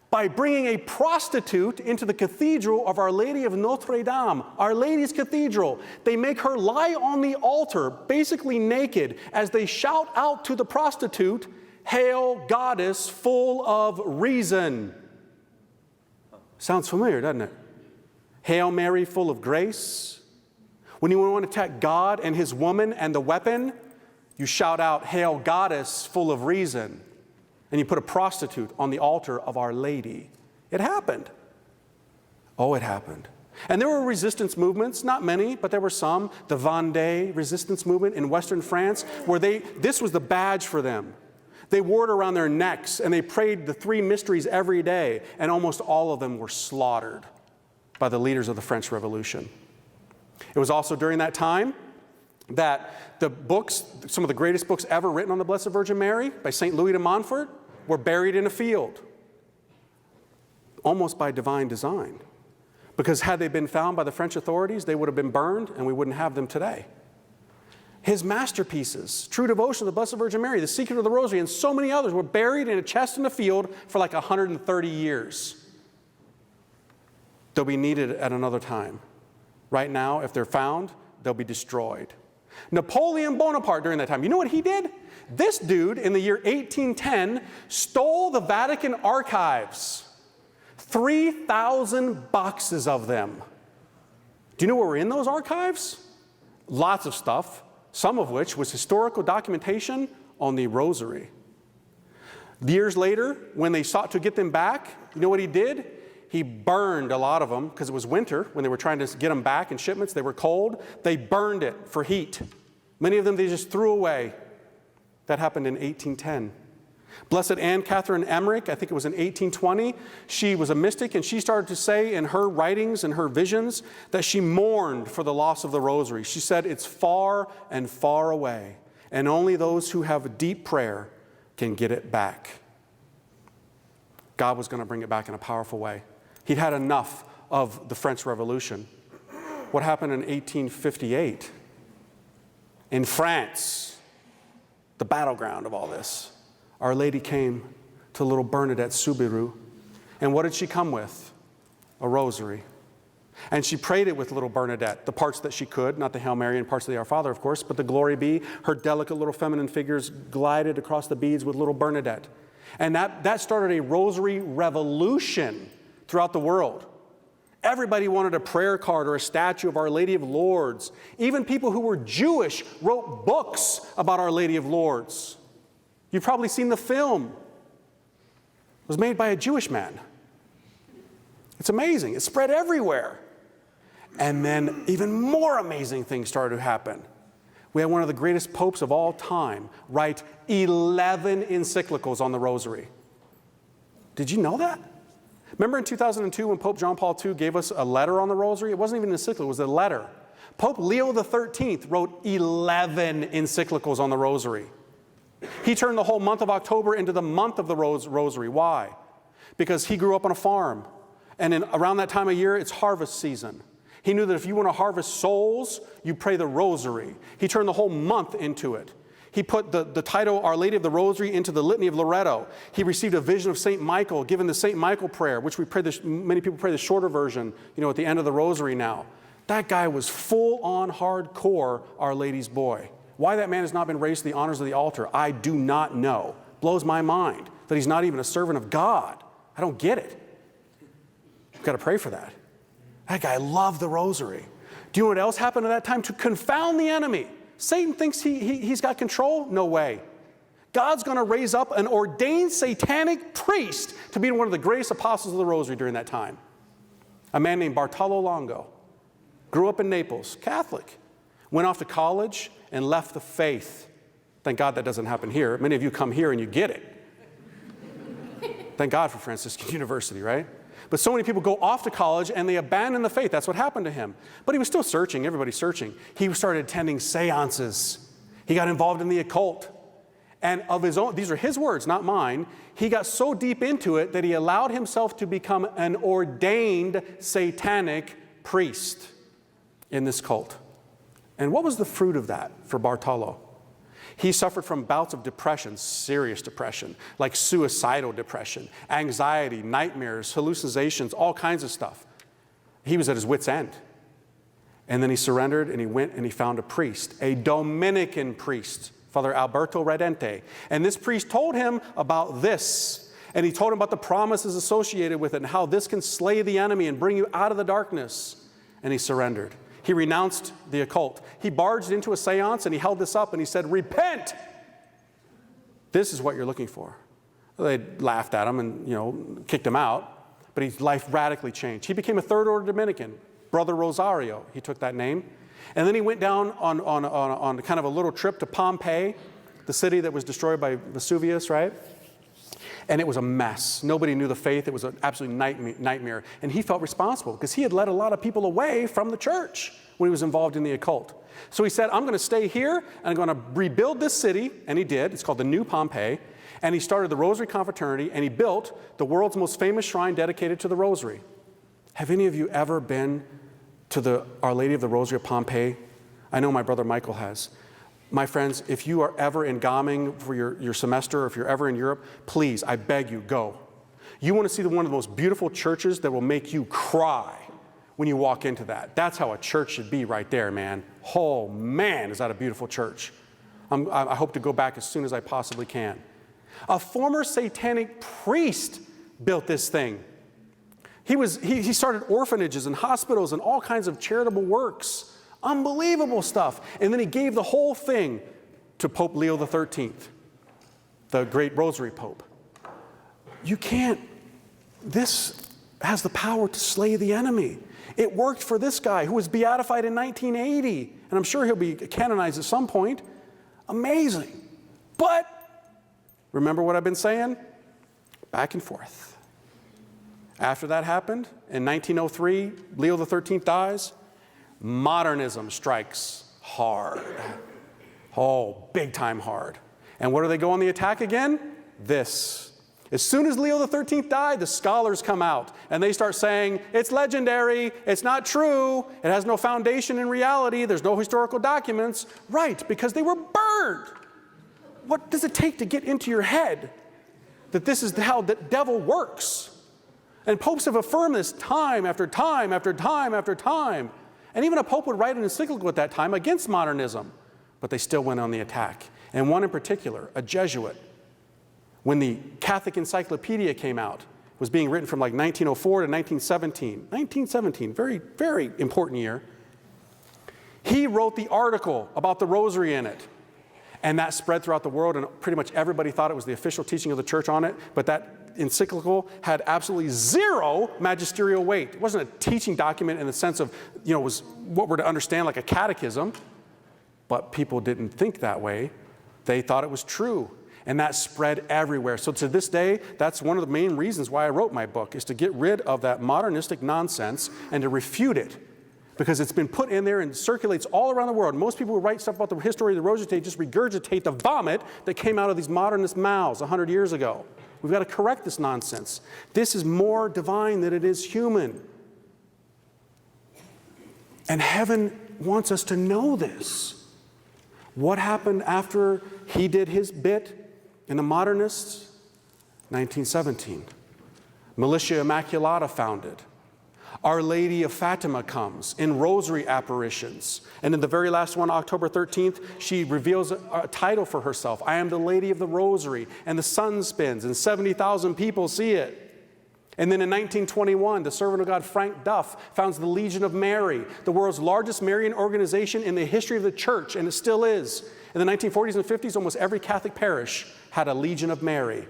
By bringing a prostitute into the cathedral of Our Lady of Notre Dame, Our Lady's Cathedral. They make her lie on the altar, basically naked, as they shout out to the prostitute, "Hail, Goddess, full of reason." Sounds familiar, doesn't it? Hail Mary, full of grace. When you want to attack God and his woman and the weapon, you shout out, "Hail, Goddess, full of reason." And you put a prostitute on the altar of Our Lady. It happened. Oh, it happened. And there were resistance movements, not many, but there were some. The Vendée resistance movement in Western France, where this was the badge for them. They wore it around their necks, and they prayed the three mysteries every day, and almost all of them were slaughtered by the leaders of the French Revolution. It was also during that time that the books, some of the greatest books ever written on the Blessed Virgin Mary by St. Louis de Montfort, were buried in a field, almost by divine design. Because had they been found by the French authorities, they would have been burned, and we wouldn't have them today. His masterpieces, True Devotion of the Blessed Virgin Mary, The Secret of the Rosary, and so many others were buried in a chest in the field for like 130 years. They'll be needed at another time. Right now, if they're found, they'll be destroyed. Napoleon Bonaparte during that time, you know what he did? This dude in the year 1810 stole the Vatican archives. 3,000 boxes of them. Do you know what were in those archives? Lots of stuff, some of which was historical documentation on the Rosary. Years later, when they sought to get them back, you know what he did? He burned a lot of them because it was winter when they were trying to get them back in shipments. They were cold. They burned it for heat. Many of them they just threw away. That happened in 1810. Blessed Anne Catherine Emmerich, I think it was in 1820, she was a mystic, and she started to say in her writings and her visions that she mourned for the loss of the Rosary. She said, it's far and far away, and only those who have a deep prayer can get it back. God was going to bring it back in a powerful way. He'd had enough of the French Revolution. What happened in 1858? In France, the battleground of all this, Our Lady came to little Bernadette Soubirous. And what did she come with? A rosary. And she prayed it with little Bernadette, the parts that she could, not the Hail Mary and parts of the Our Father, of course, but the Glory Be. Her delicate little feminine figures glided across the beads with little Bernadette. And that started a rosary revolution throughout the world. Everybody wanted a prayer card or a statue of Our Lady of Lourdes. Even people who were Jewish wrote books about Our Lady of Lourdes. You've probably seen the film. It was made by a Jewish man. It's amazing. It spread everywhere. And then even more amazing things started to happen. We had one of the greatest popes of all time write 11 encyclicals on the Rosary. Did you know that? Remember in 2002 when Pope John Paul II gave us a letter on the Rosary? It wasn't even an encyclical, it was a letter. Pope Leo XIII wrote 11 encyclicals on the Rosary. He turned the whole month of October into the month of the Rosary. Why? Because he grew up on a farm. And around that time of year, it's harvest season. He knew that if you want to harvest souls, you pray the Rosary. He turned the whole month into it. He put the title Our Lady of the Rosary into the Litany of Loretto. He received a vision of St. Michael, given the St. Michael prayer, which many people pray the shorter version, at the end of the Rosary now. That guy was full-on hardcore Our Lady's boy. Why that man has not been raised to the honors of the altar, I do not know. Blows my mind that he's not even a servant of God. I don't get it. We've got to pray for that. That guy loved the Rosary. Do you know what else happened at that time? To confound the enemy. Satan thinks he's got control? No way. God's going to raise up an ordained satanic priest to be one of the greatest apostles of the Rosary during that time. A man named Bartolo Longo. Grew up in Naples, Catholic. Went off to college and left the faith. Thank God that doesn't happen here. Many of you come here and you get it. Thank God for Franciscan University, right? But so many people go off to college and they abandon the faith. That's what happened to him. But he was still searching. Everybody's searching. He started attending seances. He got involved in the occult. And of his own, these are his words, not mine, he got so deep into it that he allowed himself to become an ordained satanic priest in this cult. And what was the fruit of that for Bartolo? He suffered from bouts of depression, serious depression, like suicidal depression, anxiety, nightmares, hallucinations, all kinds of stuff. He was at his wit's end. And then he surrendered and he went and he found a priest, a Dominican priest, Father Alberto Redente. And this priest told him about this. And he told him about the promises associated with it and how this can slay the enemy and bring you out of the darkness. And he surrendered. He renounced the occult. He barged into a seance and he held this up and he said, repent! This is what you're looking for. They laughed at him and, kicked him out, but his life radically changed. He became a third order Dominican. Brother Rosario. He took that name. And then he went down on kind of a little trip to Pompeii, the city that was destroyed by Vesuvius, right? And it was a mess. Nobody knew the faith. It was an absolute nightmare. And he felt responsible because he had led a lot of people away from the church when he was involved in the occult. So he said, I'm going to stay here and I'm going to rebuild this city. And he did. It's called the New Pompeii. And he started the Rosary Confraternity, and he built the world's most famous shrine dedicated to the Rosary. Have any of you ever been to the Our Lady of the Rosary of Pompeii? I know my brother Michael has. My friends, if you are ever in Gaming for your semester, or if you're ever in Europe, please, I beg you, go. You want to see one of the most beautiful churches that will make you cry when you walk into that. That's how a church should be right there, man. Oh, man, is that a beautiful church. I hope to go back as soon as I possibly can. A former satanic priest built this thing. He started orphanages and hospitals and all kinds of charitable works. Unbelievable stuff. And then he gave the whole thing to Pope Leo XIII, the great Rosary Pope. This has the power to slay the enemy. It worked for this guy who was beatified in 1980. And I'm sure he'll be canonized at some point. Amazing. But remember what I've been saying? Back and forth. After that happened, in 1903, Leo XIII dies. Modernism strikes hard. Oh, big time hard. And what do they go on the attack again? This. As soon as Leo XIII died, the scholars come out and they start saying, it's legendary, it's not true, it has no foundation in reality, there's no historical documents. Right, because they were burned. What does it take to get into your head that this is how the devil works? And popes have affirmed this time after time after time after time. And even a pope would write an encyclical at that time against modernism, but they still went on the attack. And one in particular, a Jesuit, when the Catholic Encyclopedia came out, was being written from like 1904 to 1917. 1917, very, very important year. He wrote the article about the Rosary in it. And that spread throughout the world, and pretty much everybody thought it was the official teaching of the church on it, but that encyclical had absolutely zero magisterial weight. It wasn't a teaching document in the sense of, it was what we're to understand like a catechism, but people didn't think that way. They thought it was true, and that spread everywhere. So to this day, that's one of the main reasons why I wrote my book, is to get rid of that modernistic nonsense and to refute it. Because it's been put in there and circulates all around the world. Most people who write stuff about the history of the Rosary today just regurgitate the vomit that came out of these modernist mouths 100 years ago. We've got to correct this nonsense. This is more divine than it is human. And heaven wants us to know this. What happened after he did his bit in the modernists? 1917. Militia Immaculata founded. Our Lady of Fatima comes in rosary apparitions. And in the very last one, October 13th, she reveals a title for herself. I am the Lady of the Rosary. And the sun spins and 70,000 people see it. And then in 1921, the servant of God, Frank Duff, founds the Legion of Mary, the world's largest Marian organization in the history of the church, and it still is. In the 1940s and 50s, almost every Catholic parish had a Legion of Mary.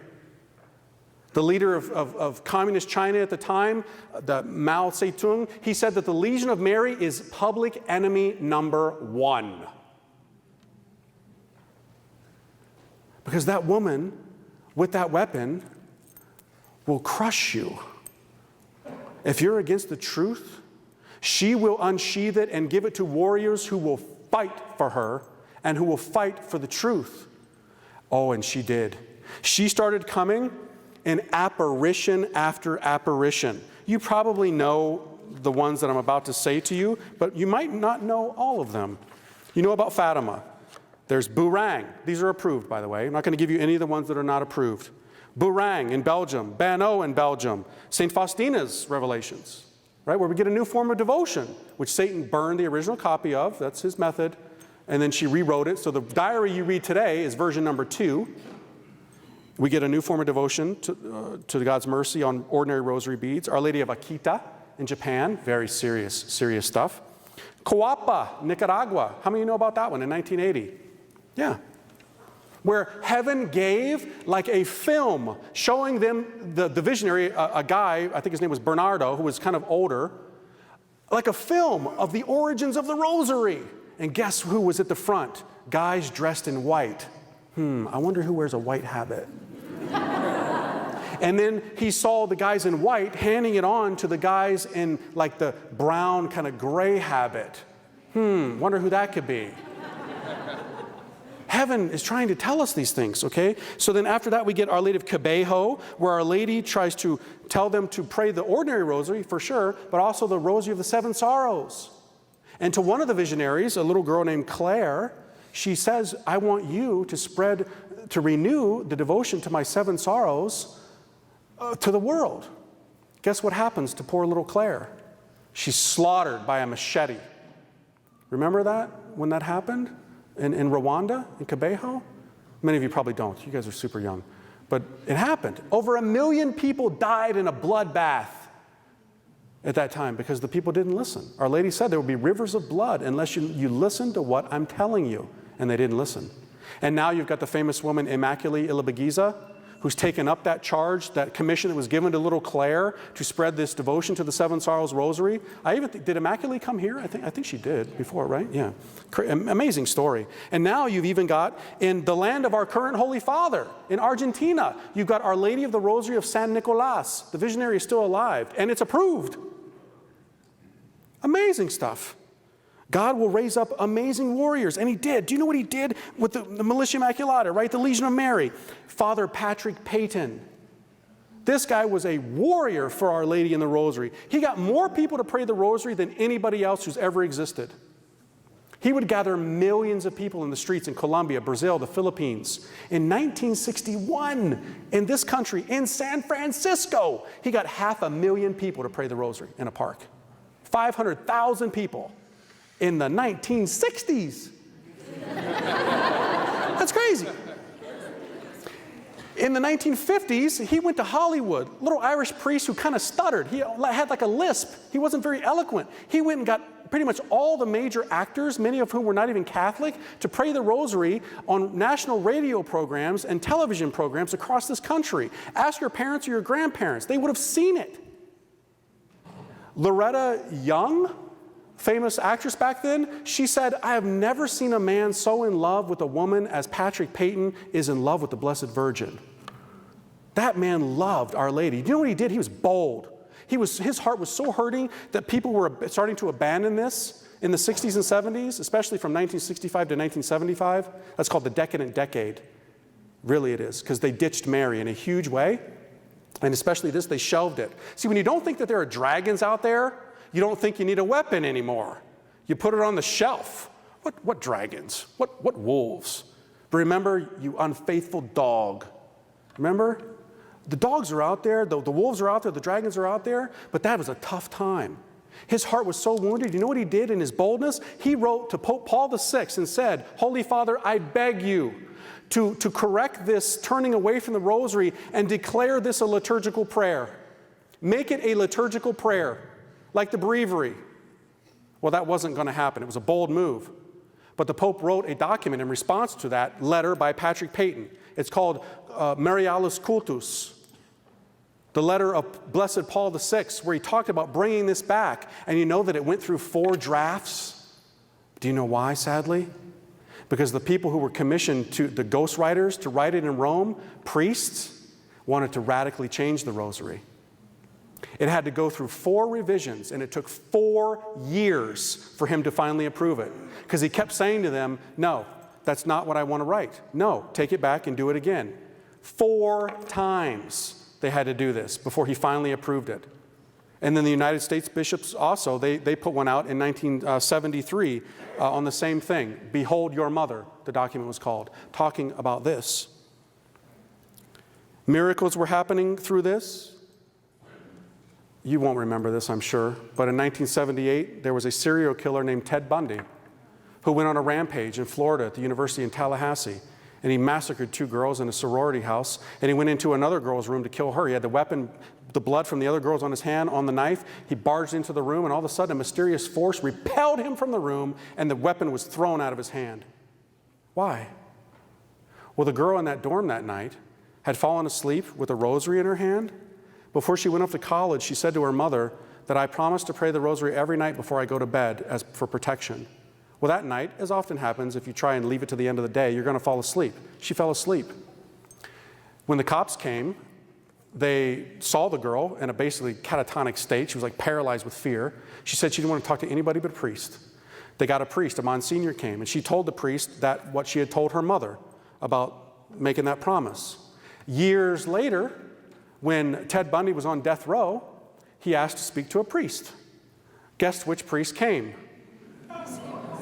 The leader of communist China at the time, the Mao Zedong, he said that the Legion of Mary is public enemy number 1. Because that woman with that weapon will crush you. If you're against the truth, she will unsheath it and give it to warriors who will fight for her and who will fight for the truth. Oh, and she did. She started coming in apparition after apparition. You probably know the ones that I'm about to say to you, but you might not know all of them. You know about Fatima. There's Bourang. These are approved, by the way. I'm not going to give you any of the ones that are not approved. Bourang in Belgium, Banneau in Belgium, St. Faustina's Revelations, right, where we get a new form of devotion, which Satan burned the original copy of. That's his method. And then she rewrote it. So the diary you read today is version number 2. We get a new form of devotion to God's mercy on ordinary rosary beads. Our Lady of Akita in Japan, very serious stuff. Coapa, Nicaragua. How many of you know about that one in 1980? Yeah. Where heaven gave like a film showing them the visionary, a guy, I think his name was Bernardo, who was kind of older, like a film of the origins of the Rosary. And guess who was at the front? Guys dressed in white. I wonder who wears a white habit. And then he saw the guys in white handing it on to the guys in like the brown kind of gray habit. Wonder who that could be. Heaven is trying to tell us these things, okay? So then after that we get Our Lady of Cabejo, where Our Lady tries to tell them to pray the ordinary rosary for sure, but also the Rosary of the Seven Sorrows. And to one of the visionaries, a little girl named Claire, she says, I want you to renew the devotion to my seven sorrows to the world. Guess what happens to poor little Claire? She's slaughtered by a machete. Remember that, when that happened? In Rwanda, in Cabejo? Many of you probably don't. You guys are super young. But it happened. Over 1 million people died in a bloodbath at that time because the people didn't listen. Our Lady said there will be rivers of blood unless you listen to what I'm telling you. And they didn't listen. And now you've got the famous woman, Immaculée Ilibagiza, who's taken up that charge, that commission that was given to little Claire to spread this devotion to the Seven Sorrows Rosary. Did Immaculée come here? I think she did before, right? Yeah. Amazing story. And now you've even got, in the land of our current Holy Father, in Argentina, you've got Our Lady of the Rosary of San Nicolas. The visionary is still alive, and it's approved. Amazing stuff. God will raise up amazing warriors, and he did. Do you know what he did with the Militia Immaculata, right? The Legion of Mary. Father Patrick Peyton. This guy was a warrior for Our Lady in the Rosary. He got more people to pray the Rosary than anybody else who's ever existed. He would gather millions of people in the streets in Colombia, Brazil, the Philippines. In 1961, in this country, in San Francisco, he got 500,000 people to pray the Rosary in a park. 500,000 people. In the 1960s. That's crazy. In the 1950s, he went to Hollywood. Little Irish priest who kind of stuttered. He had like a lisp. He wasn't very eloquent. He went and got pretty much all the major actors, many of whom were not even Catholic, to pray the Rosary on national radio programs and television programs across this country. Ask your parents or your grandparents. They would have seen it. Loretta Young, famous actress back then, she said, I have never seen a man so in love with a woman as Patrick Peyton is in love with the Blessed Virgin. That man loved Our Lady. Do you know what he did? He was bold. His heart was so hurting that people were starting to abandon this in the 60s and 70s, especially from 1965 to 1975. That's called the Decadent Decade. Really it is, because they ditched Mary in a huge way. And especially this, they shelved it. See, when you don't think that there are dragons out there, you don't think you need a weapon anymore. You put it on the shelf. What dragons? What wolves? But remember, you unfaithful dog. Remember? The dogs are out there, the wolves are out there, the dragons are out there, but that was a tough time. His heart was so wounded. You know what he did in his boldness? He wrote to Pope Paul VI and said, Holy Father, I beg you to correct this turning away from the Rosary and declare this a liturgical prayer. Make it a liturgical prayer. Like the breviary. Well, that wasn't going to happen. It was a bold move. But the Pope wrote a document in response to that letter by Patrick Peyton. It's called Marialis Cultus, the letter of Blessed Paul VI, where he talked about bringing this back. And you know that it went through 4 drafts. Do you know why, sadly? Because the people who were commissioned, the ghostwriters, to write it in Rome, priests, wanted to radically change the Rosary. It had to go through 4 revisions, and it took 4 years for him to finally approve it. Because he kept saying to them, no, that's not what I want to write. No, take it back and do it again. 4 times they had to do this before he finally approved it. And then the United States bishops also, they put one out in 1973 on the same thing. Behold Your Mother, the document was called, talking about this. Miracles were happening through this. You won't remember this, I'm sure, but in 1978, there was a serial killer named Ted Bundy who went on a rampage in Florida at the University in Tallahassee, and he massacred 2 girls in a sorority house, and he went into another girl's room to kill her. He had the weapon, the blood from the other girls on his hand, on the knife. He barged into the room, and all of a sudden, a mysterious force repelled him from the room, and the weapon was thrown out of his hand. Why? Well, the girl in that dorm that night had fallen asleep with a rosary in her hand. Before she went off to college, she said to her mother, that I promise to pray the rosary every night before I go to bed for protection. Well, that night, as often happens, if you try and leave it to the end of the day, you're going to fall asleep. She fell asleep. When the cops came, they saw the girl in a basically catatonic state. She was like paralyzed with fear. She said she didn't want to talk to anybody but a priest. They got a priest, a Monsignor came, and she told the priest that what she had told her mother about making that promise. Years later, when Ted Bundy was on death row, he asked to speak to a priest. Guess which priest came?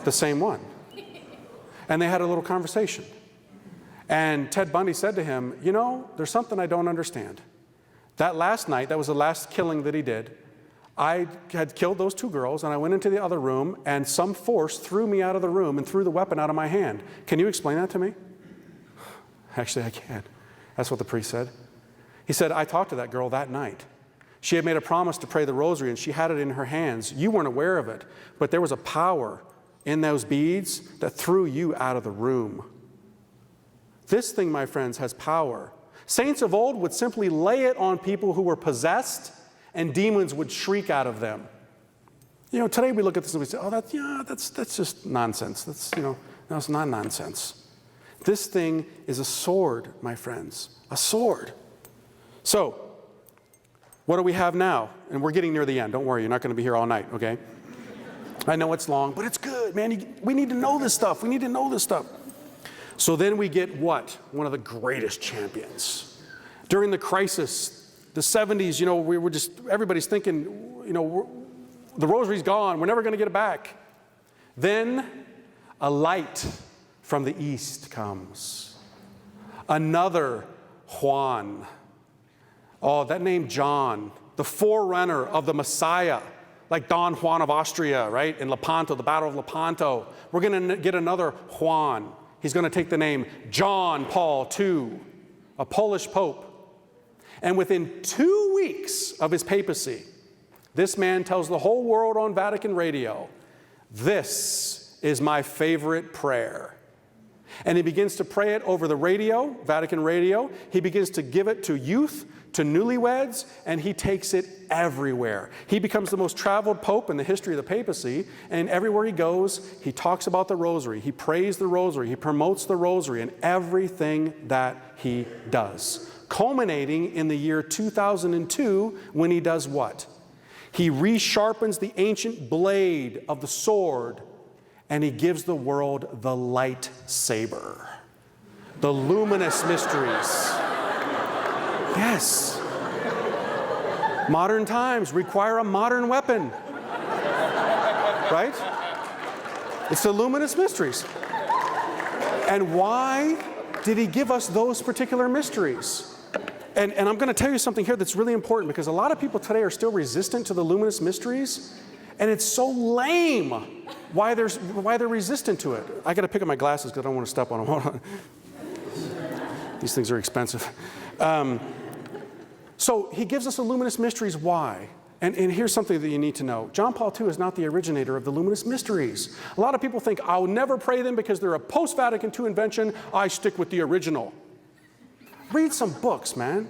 The same one. And they had a little conversation. And Ted Bundy said to him, you know, there's something I don't understand. That last night, that was the last killing that he did, I had killed those two girls, and I went into the other room, and some force threw me out of the room and threw the weapon out of my hand. Can you explain that to me? Actually, I can. That's what the priest said. He said, I talked to that girl that night. She had made a promise to pray the rosary, and she had it in her hands. You weren't aware of it, but there was a power in those beads that threw you out of the room. This thing, my friends, has power. Saints of old would simply lay it on people who were possessed, and demons would shriek out of them. You know, today we look at this and we say, oh, that's just nonsense. No, it's not nonsense. This thing is a sword, my friends, a sword. So, what do we have now? And we're getting near the end. Don't worry, you're not going to be here all night, okay? I know it's long, but it's good, man. We need to know this stuff. We need to know this stuff. So then we get what? One of the greatest champions. During the crisis, the 70s, you know, we were just, everybody's thinking, you know, the rosary's gone. We're never going to get it back. Then a light from the east comes. Another Juan. Oh, that name John, the forerunner of the Messiah, like Don Juan of Austria, right? In Lepanto, the Battle of Lepanto. We're going to get another Juan. He's going to take the name John Paul II, a Polish pope. And within 2 weeks of his papacy, this man tells the whole world on Vatican radio, this is my favorite prayer. And he begins to pray it over the radio, Vatican radio. He begins to give it to youth, to newlyweds, and he takes it everywhere. He becomes the most traveled pope in the history of the papacy, and everywhere he goes, he talks about the rosary. He prays the rosary. He promotes the rosary in everything that he does. Culminating in the year 2002 when he does what? He resharpens the ancient blade of the sword, and he gives the world the lightsaber, the luminous mysteries. Yes. Modern times require a modern weapon, right? It's the luminous mysteries. And why did he give us those particular mysteries? And I'm going to tell you something here that's really important, because a lot of people today are still resistant to the luminous mysteries, and it's so lame why they're resistant to it. I got to pick up my glasses because I don't want to step on them. Hold on. These things are expensive. So he gives us the luminous mysteries. Why? And here's something that you need to know. John Paul II is not the originator of the luminous mysteries. A lot of people think, I'll never pray them because they're a post-Vatican II invention. I stick with the original. Read some books, man.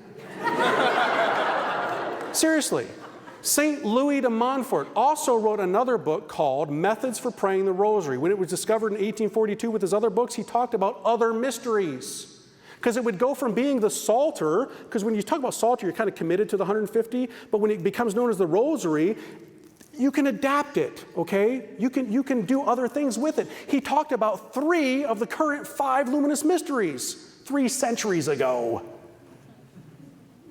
Seriously. St. Louis de Montfort also wrote another book called Methods for Praying the Rosary. When it was discovered in 1842 with his other books, he talked about other mysteries. Because it would go from being the Psalter, because when you talk about Psalter, you're kind of committed to the 150, but when it becomes known as the Rosary, you can adapt it, okay? You can do other things with it. He talked about 3 of the current 5 luminous mysteries 3 centuries ago.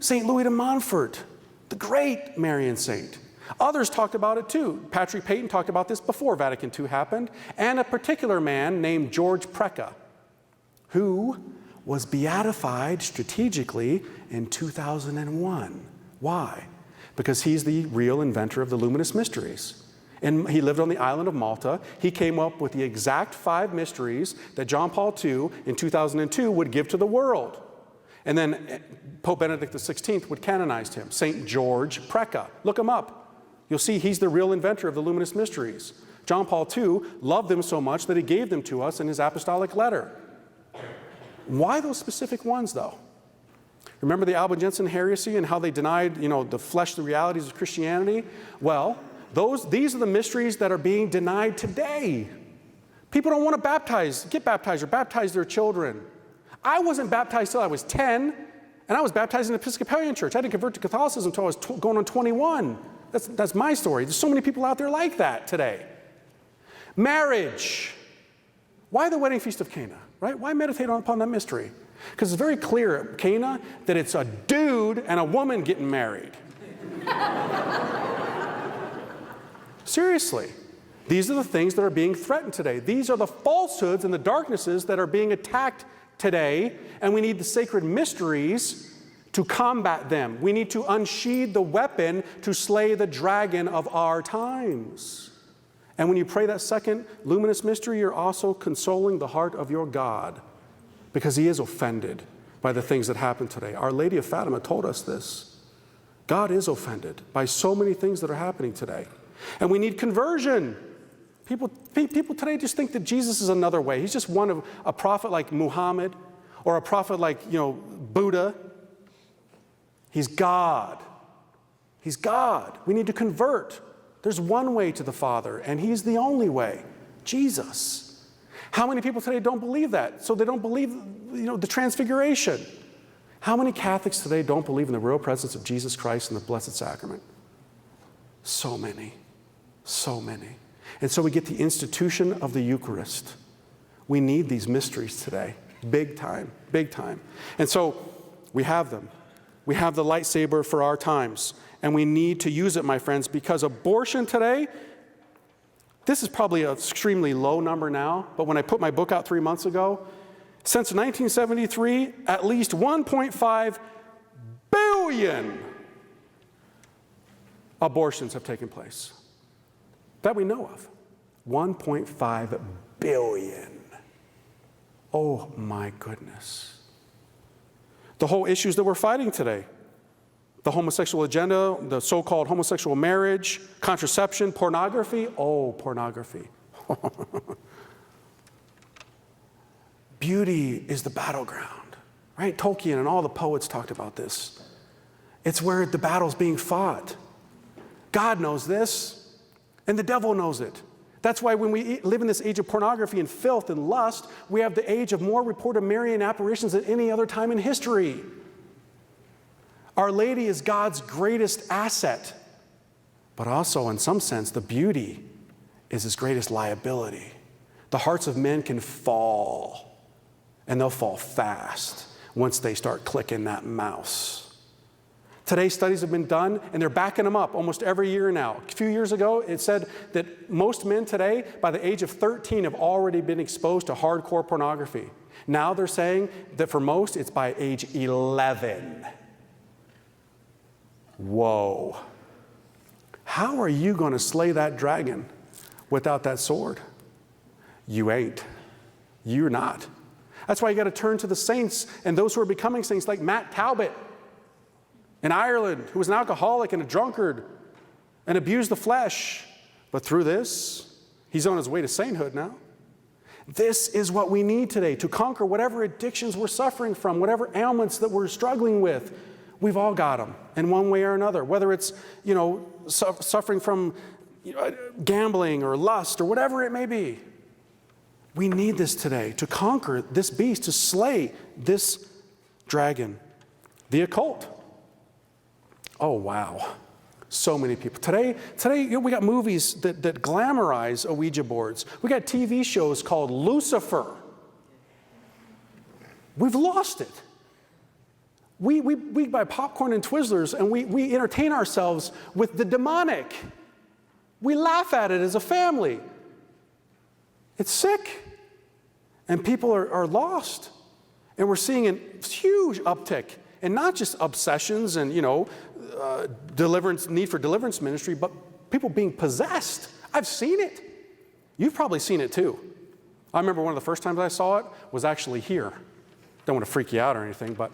St. Louis de Montfort, the great Marian saint. Others talked about it too. Patrick Peyton talked about this before Vatican II happened, and a particular man named George Precca, who was beatified strategically in 2001. Why? Because he's the real inventor of the luminous mysteries. And he lived on the island of Malta. He came up with the exact 5 mysteries that John Paul II in 2002 would give to the world. And then Pope Benedict XVI would canonize him, St. George Precca. Look him up. You'll see he's the real inventor of the luminous mysteries. John Paul II loved them so much that he gave them to us in his apostolic letter. Why those specific ones, though? Remember the Albigensian heresy and how they denied, the flesh, the realities of Christianity? Well, these are the mysteries that are being denied today. People don't want to get baptized or baptize their children. I wasn't baptized till I was 10, and I was baptized in the Episcopalian church. I didn't convert to Catholicism until I was going on 21. That's my story. There's so many people out there like that today. Marriage. Why the wedding feast of Cana, right? Why meditate upon that mystery? Because it's very clear at Cana that it's a dude and a woman getting married. Seriously. These are the things that are being threatened today. These are the falsehoods and the darknesses that are being attacked today, and we need the sacred mysteries to combat them. We need to unsheathe the weapon to slay the dragon of our times. And when you pray that second luminous mystery, you're also consoling the heart of your God, because he is offended by the things that happen today. Our Lady of Fatima told us this. God is offended by so many things that are happening today. And we need conversion. People today just think that Jesus is another way. He's just one of a prophet like Muhammad or a prophet like, Buddha. He's God. He's God. We need to convert. There's one way to the Father, and he's the only way, Jesus. How many people today don't believe that? So they don't believe, the transfiguration. How many Catholics today don't believe in the real presence of Jesus Christ in the Blessed Sacrament? So many. So many. And so we get the institution of the Eucharist. We need these mysteries today. Big time, big time. And so we have them. We have the lightsaber for our times. And we need to use it, my friends, because abortion today, this is probably an extremely low number now, but when I put my book out 3 months ago, since 1973, at least 1.5 billion abortions have taken place. That we know of. 1.5 billion. Oh my goodness. The whole issues that we're fighting today. The homosexual agenda, the so-called homosexual marriage, contraception, pornography. Oh, pornography. Beauty is the battleground, right? Tolkien and all the poets talked about this. It's where the battle's being fought. God knows this, and the devil knows it. That's why when we live in this age of pornography and filth and lust, we have the age of more reported Marian apparitions than any other time in history. Our Lady is God's greatest asset, but also, in some sense, the beauty is his greatest liability. The hearts of men can fall, and they'll fall fast once they start clicking that mouse. Today, studies have been done, and they're backing them up almost every year now. A few years ago, it said that most men today, by the age of 13, have already been exposed to hardcore pornography. Now they're saying that for most, it's by age 11. Whoa. How are you going to slay that dragon without that sword? You ain't. You're not. That's why you got to turn to the saints and those who are becoming saints, like Matt Talbot in Ireland, who was an alcoholic and a drunkard and abused the flesh. But through this, he's on his way to sainthood now. This is what we need today to conquer whatever addictions we're suffering from, whatever ailments that we're struggling with. We've all got them in one way or another, whether it's, suffering from gambling or lust or whatever it may be. We need this today to conquer this beast, to slay this dragon. The occult. Oh, wow. So many people. Today, we got movies that glamorize Ouija boards. We got TV shows called Lucifer. We've lost it. We buy popcorn and Twizzlers, and we entertain ourselves with the demonic. We laugh at it as a family. It's sick. And people are lost. And we're seeing a huge uptick, and not just obsessions and, deliverance, need for deliverance ministry, but people being possessed. I've seen it. You've probably seen it too. I remember one of the first times I saw it was actually here. Don't want to freak you out or anything, but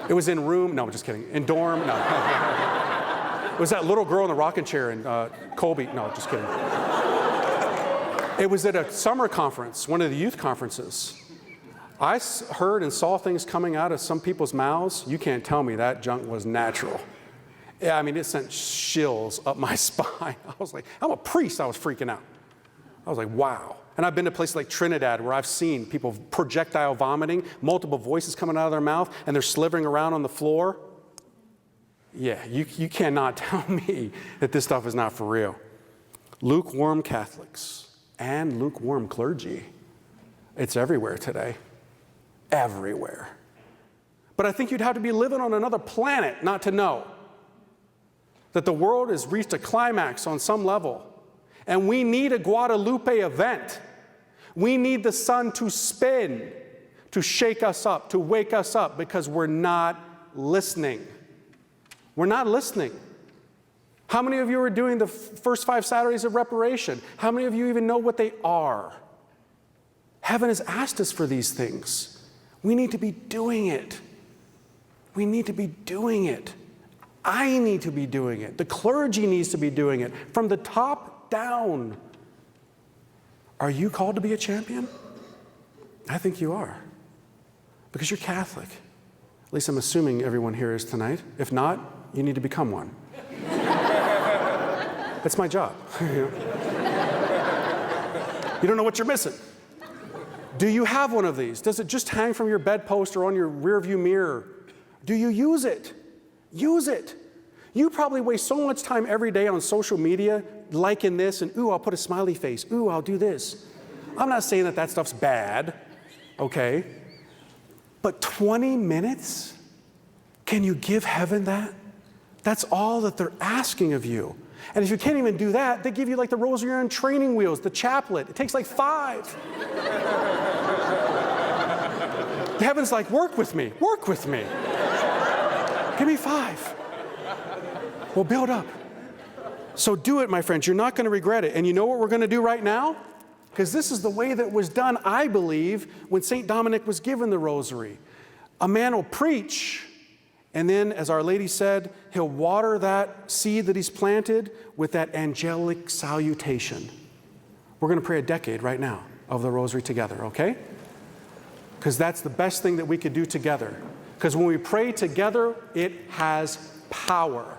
it was in just kidding. In dorm, no. It was that little girl in the rocking chair in Colby. No, just kidding. It was at a summer conference, one of the youth conferences. I heard and saw things coming out of some people's mouths. You can't tell me that junk was natural. Yeah, I mean, it sent chills up my spine. I was like, I'm a priest. I was freaking out. I was like, wow. And I've been to places like Trinidad where I've seen people projectile vomiting, multiple voices coming out of their mouth, and they're slithering around on the floor. Yeah, you cannot tell me that this stuff is not for real. Lukewarm Catholics and lukewarm clergy. It's everywhere today. Everywhere. But I think you'd have to be living on another planet not to know that the world has reached a climax on some level. And we need a Guadalupe event. We need the sun to spin, to shake us up, to wake us up, because we're not listening. We're not listening. How many of you are doing the first 5 Saturdays of reparation? How many of you even know what they are? Heaven has asked us for these things. We need to be doing it. We need to be doing it. I need to be doing it. The clergy needs to be doing it from the top down. Are you called to be a champion? I think you are, because you're Catholic. At least I'm assuming everyone here is tonight. If not, you need to become one. That's my job. You don't know what you're missing. Do you have one of these? Does it just hang from your bedpost or on your rearview mirror? Do you use it? Use it. You probably waste so much time every day on social media liking this and, ooh, I'll put a smiley face. Ooh, I'll do this. I'm not saying that stuff's bad, okay? But 20 minutes? Can you give heaven that? That's all that they're asking of you. And if you can't even do that, they give you like the Rosary on training wheels, the chaplet. It takes like 5. Heaven's like, work with me, work with me. Give me 5. We'll build up. So do it, my friends. You're not going to regret it. And you know what we're going to do right now? Because this is the way that it was done, I believe, when St. Dominic was given the Rosary. A man will preach, and then, as Our Lady said, he'll water that seed that he's planted with that angelic salutation. We're going to pray a decade right now of the Rosary together, okay? Because that's the best thing that we could do together. Because when we pray together, it has power.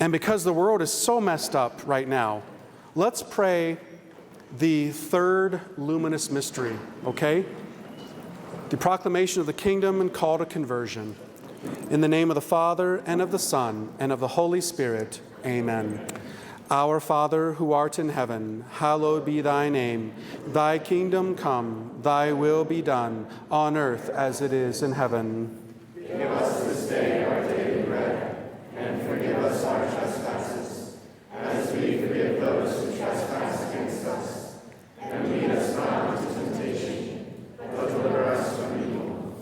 And because the world is so messed up right now, let's pray the third luminous mystery, okay? The proclamation of the kingdom and call to conversion. In the name of the Father, and of the Son, and of the Holy Spirit, amen. Our Father, who art in heaven, hallowed be thy name. Thy kingdom come, thy will be done, on earth as it is in heaven. Give us this day our daily bread, and forgive us our trespasses, as we forgive those who trespass against us. And lead us not into temptation, but deliver us from evil.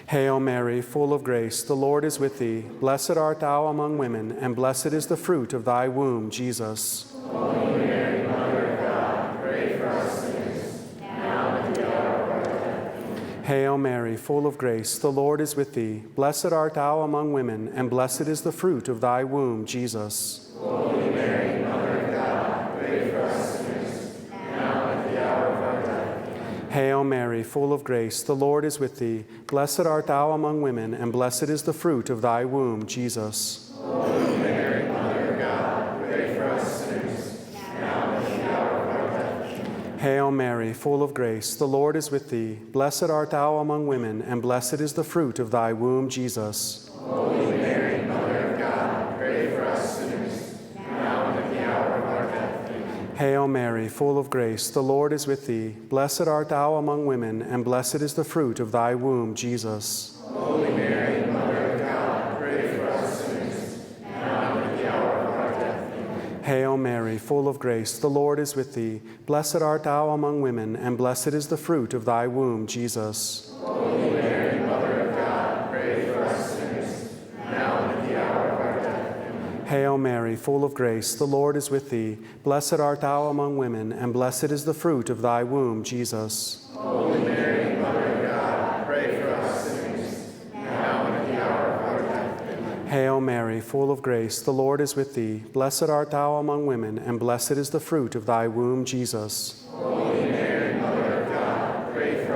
Hail Mary, full of grace, the Lord is with thee. Blessed art thou among women, and blessed is the fruit of thy womb, Jesus. Holy Mary, Mother of God, pray for us sinners, now and at the hour of our death. Hail Mary, full of grace, the Lord is with thee. Blessed art thou among women, and blessed is the fruit of thy womb, Jesus. Holy Mary, Mother of God, pray for us sinners, now and at the hour of our death. Hail Mary, full of grace, the Lord is with thee. Blessed art thou among women, and blessed is the fruit of thy womb, Jesus. Holy Mary, Mother of God, pray for us sinners, now and at the hour of our death. Hail Mary, full of grace, the Lord is with thee. Blessed art thou among women, and blessed is the fruit of thy womb, Jesus. Holy Mary, Mother of God, pray for us sinners, now and at the hour of our death. Hail Mary, full of grace, the Lord is with thee. Blessed art thou among women, and blessed is the fruit of thy womb, Jesus. Holy Mary, Mother of God, pray for us sinners, now and at the hour of our death. Hail Mary, full of grace, the Lord is with thee. Blessed art thou among women, and blessed is the fruit of thy womb, Jesus. Holy Mary, Mother of God, pray for us sinners, now and at the hour of our death. Hail Mary, full of grace, the Lord is with thee. Blessed art thou among women, and blessed is the fruit of thy womb, Jesus. Holy Mary, Mother of God, pray for us sinners, now and at the hour of our death. Hail Mary, full of grace, the Lord is with thee. Blessed art thou among women, and blessed is the fruit of thy womb, Jesus. Holy Mary, Mother of God,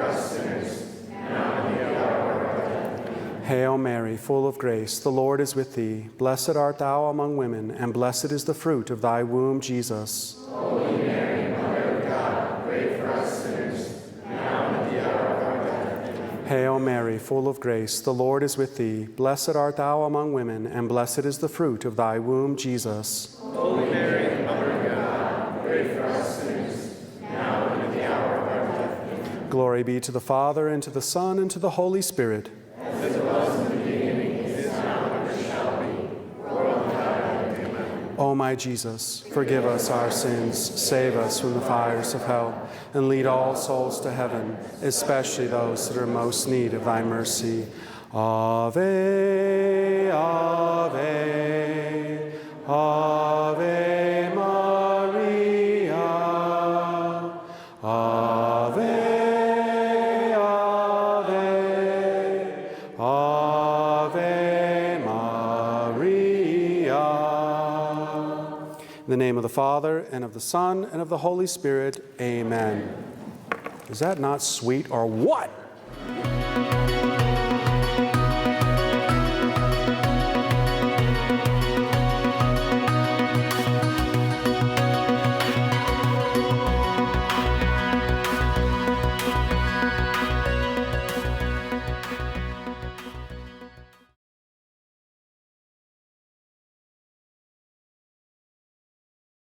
us sinners, now and at the hour of our death. Hail Mary, full of grace, the Lord is with thee. Blessed art thou among women, and blessed is the fruit of thy womb, Jesus. Holy Mary, Mother of God, pray for us sinners, now and at the hour of our death. Hail Mary, full of grace, the Lord is with thee. Blessed art thou among women, and blessed is the fruit of thy womb, Jesus. Holy Mary, Mother of God, pray for us sinners, now and at the hour of our death. Glory be to the Father, and to the Son, and to the Holy Spirit. As it was in the beginning, is now, and ever shall be, world without end. Amen. O my Jesus, forgive us our sins, save us from the fires of hell, and lead all souls to heaven, especially those that are most in need of thy mercy. Ave, Ave, Ave Maria. Ave, Ave, Ave Maria. In the name of the Father, and of the Son, and of the Holy Spirit, amen. Is that not sweet or what?